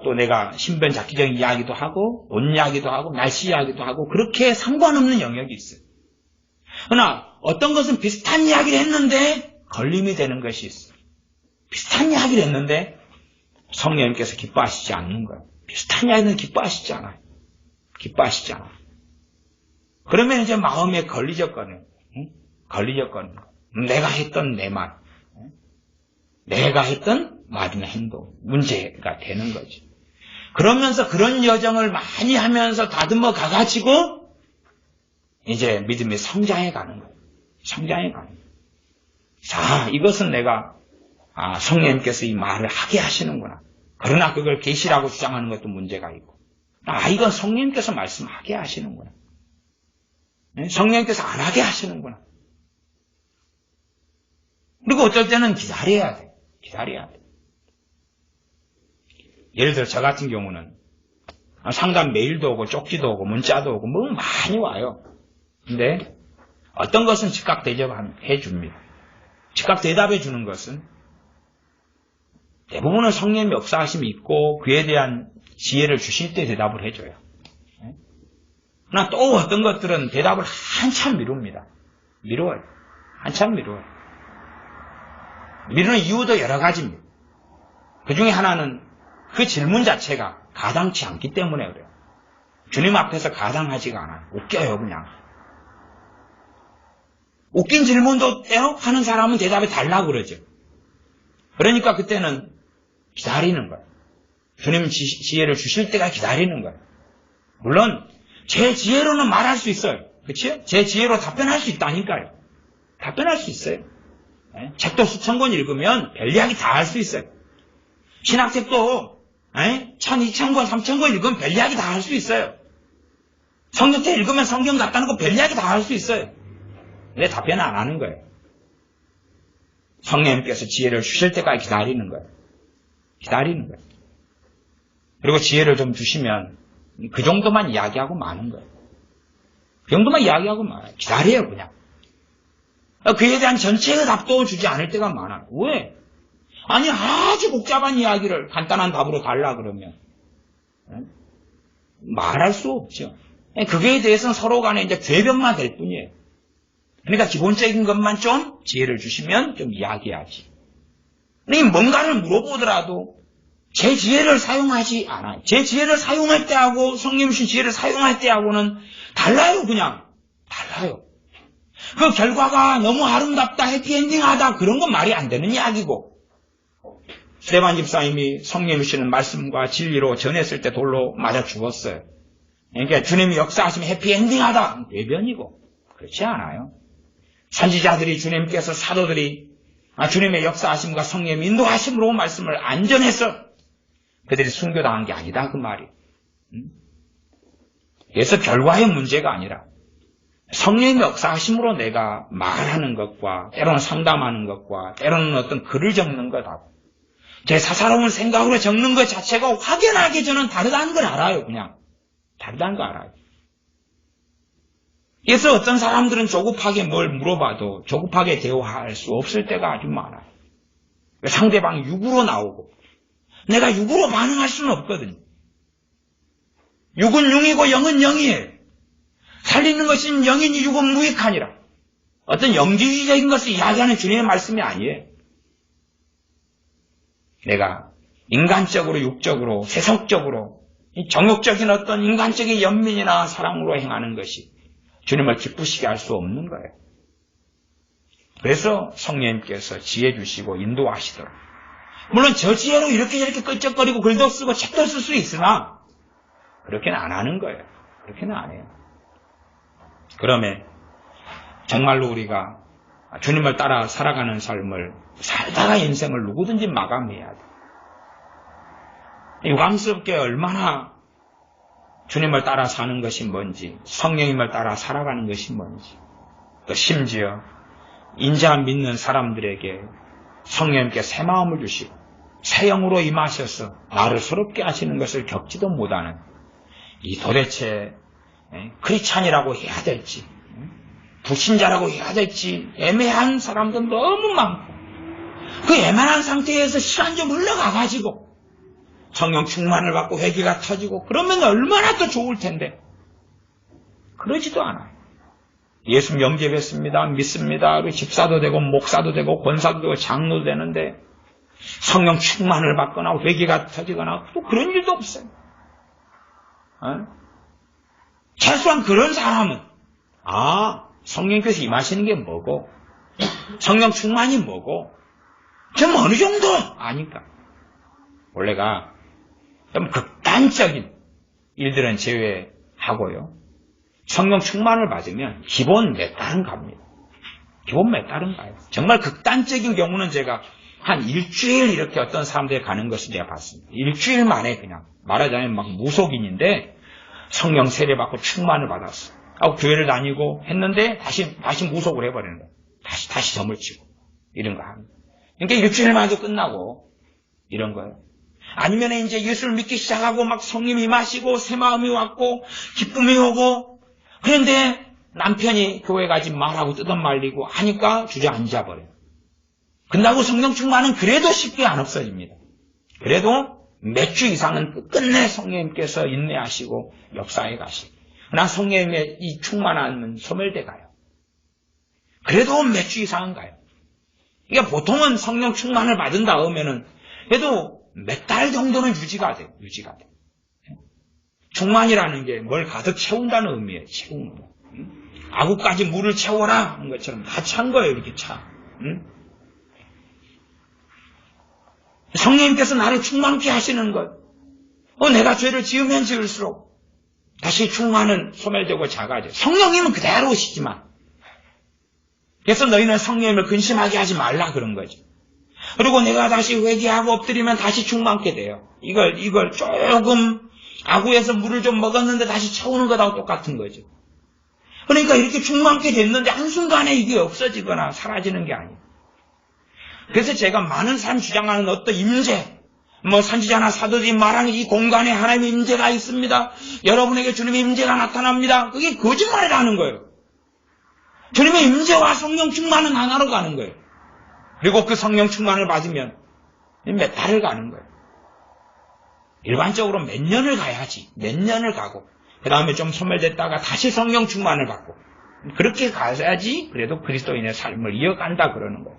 또 내가 신변잡기적인 이야기도 하고 온 이야기도 하고 날씨 이야기도 하고 그렇게 상관없는 영역이 있어요. 그러나 어떤 것은 비슷한 이야기를 했는데 걸림이 되는 것이 있어요. 비슷한 이야기를 했는데 성령님께서 기뻐하시지 않는 거예요. 비슷한 이야기는 기뻐하시지 않아요. 기뻐하시지 않아요. 그러면 이제 마음에 걸리적거려요. 걸리적거려요. 내가 했던 내 말, 내가 했던 말이나 행동, 문제가 되는 거죠. 그러면서 그런 여정을 많이 하면서 다듬어 가가지고 이제 믿음이 성장해 가는 거예요. 성장해 가는 거예요. 자, 이것은 내가 성령님께서 이 말을 하게 하시는구나. 그러나 그걸 계시라고 주장하는 것도 문제가 있고 이건 성령님께서 말씀하게 하시는구나. 성령님께서 안 하게 하시는구나. 그리고 어쩔 때는 기다려야 돼. 기다려야 돼. 예를 들어 저 같은 경우는 상담 메일도 오고 쪽지도 오고 문자도 오고 뭐 많이 와요. 근데 어떤 것은 즉각 대답해 줍니다. 즉각 대답해 주는 것은 대부분은 성령의 역사하심이 있고 그에 대한 지혜를 주실 때 대답을 해줘요. 그러나 또 어떤 것들은 대답을 한참 미룹니다. 미뤄요. 한참 미뤄요. 미루는 이유도 여러 가지입니다. 그 중에 하나는 그 질문 자체가 가당치 않기 때문에 그래요. 주님 앞에서 가당하지가 않아요. 웃겨요, 그냥. 웃긴 질문도 하는 사람은 대답해 달라고 그러죠. 그러니까 그때는 기다리는 거예요. 주님 지혜를 주실 때가 기다리는 거예요. 물론 제 지혜로는 말할 수 있어요. 그렇죠? 제 지혜로 답변할 수 있다니까요. 답변할 수 있어요. 책도 수천 권 읽으면 별 이야기 다 할 수 있어요. 신학책도 1200권, 3000권 읽으면 별 이야기 다 할 수 있어요. 성경책 읽으면 성경 같다는 거 별 이야기 다 할 수 있어요. 근데 답변을 안 하는 거예요. 성령님께서 지혜를 주실 때까지 기다리는 거예요. 기다리는 거예요. 그리고 지혜를 좀 주시면 그 정도만 이야기하고 마는 거예요. 그 정도만 이야기하고 말아요. 기다려요, 그냥. 그에 대한 전체의 답도 주지 않을 때가 많아요. 왜? 아니, 아주 복잡한 이야기를 간단한 답으로 달라 그러면. 말할 수 없죠. 그거에 대해서는 서로 간에 이제 궤변만 될 뿐이에요. 그러니까 기본적인 것만 좀 지혜를 주시면 좀 이야기하지. 뭔가를 물어보더라도 제 지혜를 사용하지 않아요. 제 지혜를 사용할 때하고 성령 주신 지혜를 사용할 때하고는 달라요. 그냥 달라요. 그 결과가 너무 아름답다, 해피엔딩하다 그런 건 말이 안 되는 이야기고, 스테반 집사님이 성령 주시는 말씀과 진리로 전했을 때 돌로 맞아 죽었어요. 그러니까 주님이 역사하시면 해피엔딩하다 외변이고, 그렇지 않아요. 선지자들이, 주님께서, 사도들이 주님의 역사하심과 성령의 인도하심으로 말씀을 안전해서 그들이 순교당한 게 아니다 그 말이. 그래서 결과의 문제가 아니라 성령의 역사하심으로 내가 말하는 것과 때로는 상담하는 것과 때로는 어떤 글을 적는 것하고 제 사사로운 생각으로 적는 것 자체가 확연하게 저는 다르다는 걸 알아요. 그냥 다르다는 거 알아요. 그래서 어떤 사람들은 조급하게 뭘 물어봐도 조급하게 대화할 수 없을 때가 아주 많아요. 상대방이 육으로 나오고 내가 육으로 반응할 수는 없거든요. 육은 육이고 영은 영이에요. 살리는 것은 영이니 육은 무익하니라. 어떤 영지주의적인 것을 이야기하는 주님의 말씀이 아니에요. 내가 인간적으로, 육적으로, 세속적으로, 정욕적인 어떤 인간적인 연민이나 사랑으로 행하는 것이 주님을 기쁘시게 할 수 없는 거예요. 그래서 성령님께서 지혜 주시고 인도하시더라. 물론 저 지혜로 이렇게 저렇게 끄적거리고 글도 쓰고 책도 쓸 수 있으나 그렇게는 안 하는 거예요. 그렇게는 안 해요. 그러면 정말로 우리가 주님을 따라 살아가는 삶을 살다가 인생을 누구든지 마감해야 돼. 유감스럽게 얼마나 주님을 따라 사는 것이 뭔지, 성령님을 따라 살아가는 것이 뭔지, 또 심지어 인자 믿는 사람들에게 성령님께 새 마음을 주시고 새 영으로 임하셔서 나를 새롭게 하시는 것을 겪지도 못하는 이 도대체 크리스찬이라고 해야 될지 불신자라고 해야 될지 애매한 사람도 너무 많고, 그 애매한 상태에서 시간 좀 흘러가가지고 성령 충만을 받고 회개가 터지고 그러면 얼마나 더 좋을 텐데 그러지도 않아요. 예수 영접했습니다, 믿습니다, 그리고 집사도 되고 목사도 되고 권사도 되고 장로도 되는데 성령 충만을 받거나 회개가 터지거나 또 그런 일도 없어요. 최소한 그런 사람은 성령께서 임하시는 게 뭐고 성령 충만이 뭐고 좀 어느 정도 아니까. 원래가 좀 극단적인 일들은 제외하고요, 성령 충만을 받으면 기본 몇 달은 갑니다. 기본 몇 달은 가요. 정말 극단적인 경우는 제가 한 일주일 이렇게 어떤 사람들이 가는 것을 제가 봤습니다. 일주일 만에 그냥 말하자면 막 무속인인데 성령 세례받고 충만을 받았어요. 하고 교회를 다니고 했는데 다시 무속을 해버리는 거예요. 다시 점을 치고 이런 거 합니다. 그러니까 일주일만도 끝나고 이런 거예요. 아니면 이제 예수를 믿기 시작하고 막 성령이 임하시고 새 마음이 왔고 기쁨이 오고, 그런데 남편이 교회 가지 말라고 뜯어말리고 하니까 주저앉아 버려요. 끝나고 성령 충만은 그래도 쉽게 안 없어집니다. 그래도 몇 주 이상은 끝내 성령님께서 인내하시고 역사해 가시고, 그러나 성령님의 이 충만함은 소멸돼 가요. 그래도 몇 주 이상은 가요. 그러니까 보통은 성령 충만을 받은 다음에는 그래도 몇 달 정도는 유지가 돼요. 충만이라는 게 뭘 가득 채운다는 의미예요. 채우는 거. 아구까지 물을 채워라 하는 것처럼 다 찬 거예요. 이렇게 차. 성령님께서 나를 충만케 하시는 것. 내가 죄를 지으면 지을수록 다시 충만은 소멸되고 작아져요. 성령님은 그대로 오시지만, 그래서 너희는 성령님을 근심하게 하지 말라 그런 거죠. 그리고 내가 다시 회개하고 엎드리면 다시 충만케 돼요. 이걸 조금 아구에서 물을 좀 먹었는데 다시 채우는 것하고 똑같은 거죠. 그러니까 이렇게 충만케 됐는데 한순간에 이게 없어지거나 사라지는 게 아니에요. 그래서 제가 많은 사람 주장하는 어떤 임재, 선지자나 사도들이 말하는 이 공간에 하나님의 임재가 있습니다, 여러분에게 주님의 임재가 나타납니다, 그게 거짓말이라는 거예요. 주님의 임재와 성령 충만은 하나로 가는 거예요. 그리고 그 성령 충만을 받으면 몇 달을 가는 거예요. 일반적으로 몇 년을 가야지. 몇 년을 가고 그 다음에 좀 소멸됐다가 다시 성령 충만을 받고 그렇게 가야지 그래도 그리스도인의 삶을 이어간다 그러는 거예요.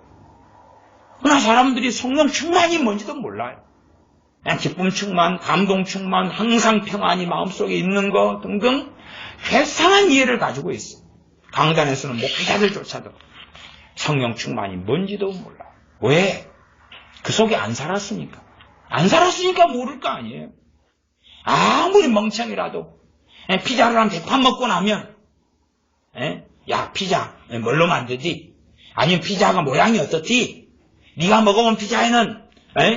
그러나 사람들이 성령 충만이 뭔지도 몰라요. 그냥 기쁨 충만, 감동 충만, 항상 평안이 마음속에 있는 거 등등 회상한 이해를 가지고 있어요. 강단에서는 목회자들조차도 성령 충만이 뭔지도 몰라. 왜? 그 속에 안 살았으니까. 안 살았으니까 모를 거 아니에요. 아무리 멍청이라도 피자를 한 100판 먹고 나면 야 피자 뭘로 만들지? 아니면 피자가 모양이 어떻지? 네가 먹어본 피자에는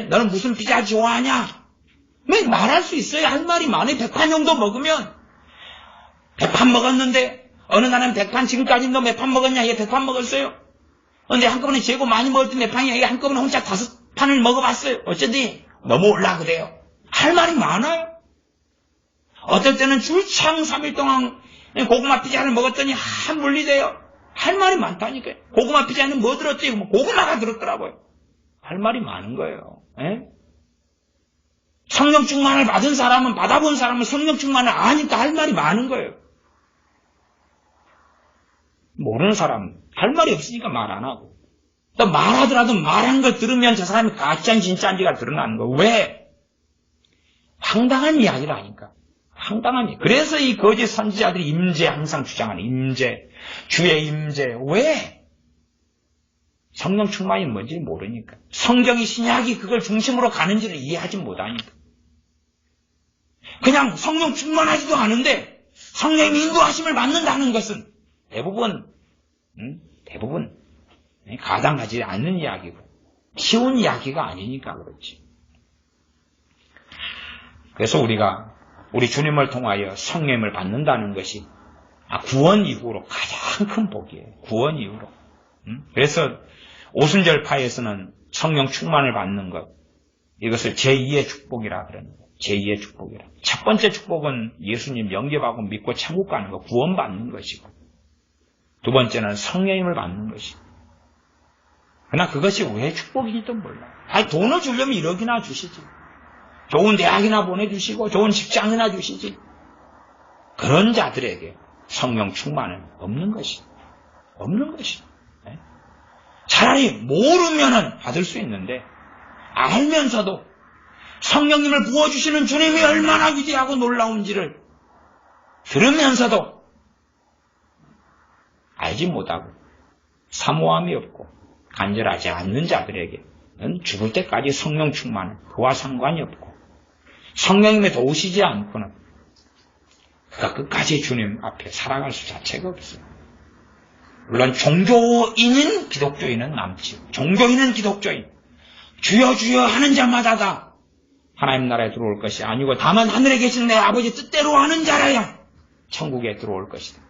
너는 무슨 피자 좋아하냐? 왜 말할 수 있어요? 할 말이 많아요. 100판 정도 먹으면 100판 먹었는데 어느 날은 100판 지금까지 너 몇 판 먹었냐? 얘 100판 먹었어요. 근데 한꺼번에 재고 많이 먹을 때 몇 판이야? 얘 한꺼번에 혼자 5판을 먹어봤어요. 어쩌지? 너무 올라 그래요. 할 말이 많아요. 어떨 때는 줄창 3일 동안 고구마 피자를 먹었더니 한 물리대요. 할 말이 많다니까요. 고구마 피자는 뭐 들었지? 고구마가 들었더라고요. 할 말이 많은 거예요. 성령 충만을 받은 사람은 받아본 사람은 성령 충만을 아니까 할 말이 많은 거예요. 모르는 사람은 할 말이 없으니까 말 안 하고 또 말하더라도 말한 걸 들으면 저 사람이 가짜인지 진짜인지가 드러나는 거예요. 왜? 황당한 이야기를 하니까. 황당한 이야기. 그래서 이 거짓 선지자들이 임재 항상 주장하는 임재, 주의 임재. 왜? 성령 충만이 뭔지 모르니까. 성경이 신약이 그걸 중심으로 가는지를 이해하지 못하니까. 그냥 성령 충만하지도 않은데 성령의 인도하심을 받는다는 것은 대부분 가당하지 않는 이야기고 쉬운 이야기가 아니니까 그렇지. 그래서 우리가 우리 주님을 통하여 성령을 받는다는 것이 구원 이후로 가장 큰 복이에요. 구원 이후로. 그래서 오순절파에서는 성령 충만을 받는 것, 이것을 제2의 축복이라 그러는 거예요. 제2의 축복이라. 첫 번째 축복은 예수님 영접하고 믿고 천국 가는 거, 구원받는 것이고, 두 번째는 성령님을 받는 것이고. 그러나 그것이 왜 축복인지도 몰라. 돈을 주려면 1억이나 주시지. 좋은 대학이나 보내주시고 좋은 직장이나 주시지. 그런 자들에게 성령 충만은 없는 것이. 없는 것이. 차라리 모르면은 받을 수 있는데 알면서도 성령님을 부어주시는 주님이 얼마나 위대하고 놀라운지를 들으면서도 알지 못하고 사모함이 없고 간절하지 않는 자들에게는 죽을 때까지 성령 충만은 그와 상관이 없고 성령님의 도우시지 않고는 그가 끝까지 주님 앞에 살아갈 수 자체가 없어요. 물론 종교인인 기독교인은 남지. 종교인은 기독교인. 주여 주여 하는 자마다 다 하나님 나라에 들어올 것이 아니고 다만 하늘에 계신 내 아버지 뜻대로 하는 자라야 천국에 들어올 것이다.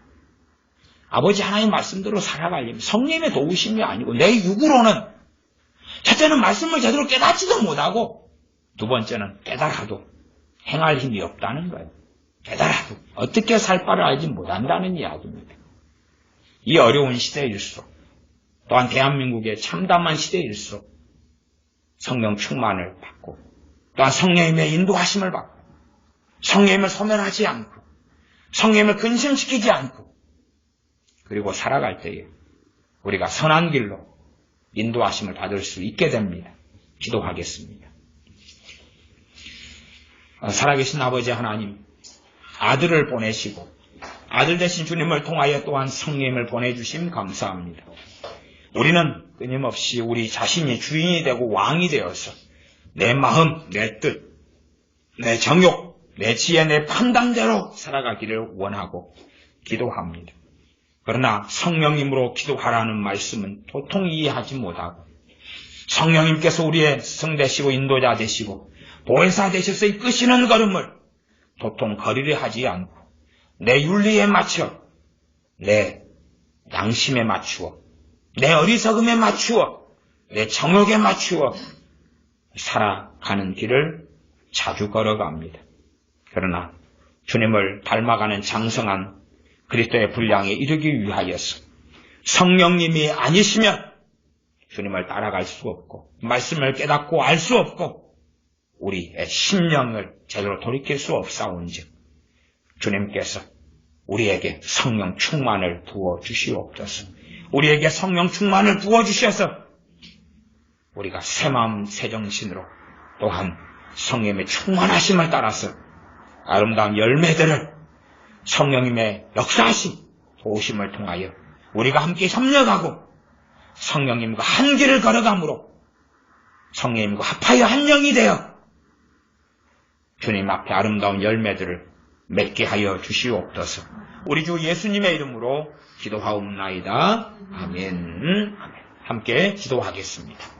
아버지 하나님 말씀대로 살아가려면 성령의 도우심이 아니고 내 육으로는 첫째는 말씀을 제대로 깨닫지도 못하고 두 번째는 깨달아도 행할 힘이 없다는 거예요. 깨달아도 어떻게 살 바를 알지 못한다는 이야기입니다. 이 어려운 시대일수록 또한 대한민국의 참담한 시대일수록 성령 충만을 받고 또한 성령님의 인도하심을 받고 성령님을 소멸하지 않고 성령님을 근심시키지 않고 그리고 살아갈 때에 우리가 선한 길로 인도하심을 받을 수 있게 됩니다. 기도하겠습니다. 살아계신 아버지 하나님, 아들을 보내시고 아들 되신 주님을 통하여 또한 성령님을 보내주심 감사합니다. 우리는 끊임없이 우리 자신이 주인이 되고 왕이 되어서 내 마음, 내 뜻, 내 정욕, 내 지혜, 내 판단대로 살아가기를 원하고 기도합니다. 그러나 성령님으로 기도하라는 말씀은 도통 이해하지 못하고 성령님께서 우리의 스승되시고 인도자 되시고 보혜사 되셔서 이끄시는 걸음을 도통 거리를 하지 않고 내 윤리에 맞춰 내 양심에 맞추어 내 어리석음에 맞추어 내 정욕에 맞추어 살아가는 길을 자주 걸어갑니다. 그러나 주님을 닮아가는 장성한 그리스도의 분량에 이르기 위하여서 성령님이 아니시면 주님을 따라갈 수 없고 말씀을 깨닫고 알 수 없고 우리의 심령을 제대로 돌이킬 수 없사온즉 주님께서 우리에게 성령 충만을 부어주시옵소서. 우리에게 성령 충만을 부어주셔서 우리가 새마음 새정신으로 또한 성령의 충만하심을 따라서 아름다운 열매들을 성령님의 역사하심 도우심을 통하여 우리가 함께 협력하고 성령님과 한 길을 걸어가므로 성령님과 합하여 한 영이 되어 주님 앞에 아름다운 열매들을 맺게 하여 주시옵소서. 우리 주 예수님의 이름으로 기도하옵나이다. 아멘. 함께 기도하겠습니다.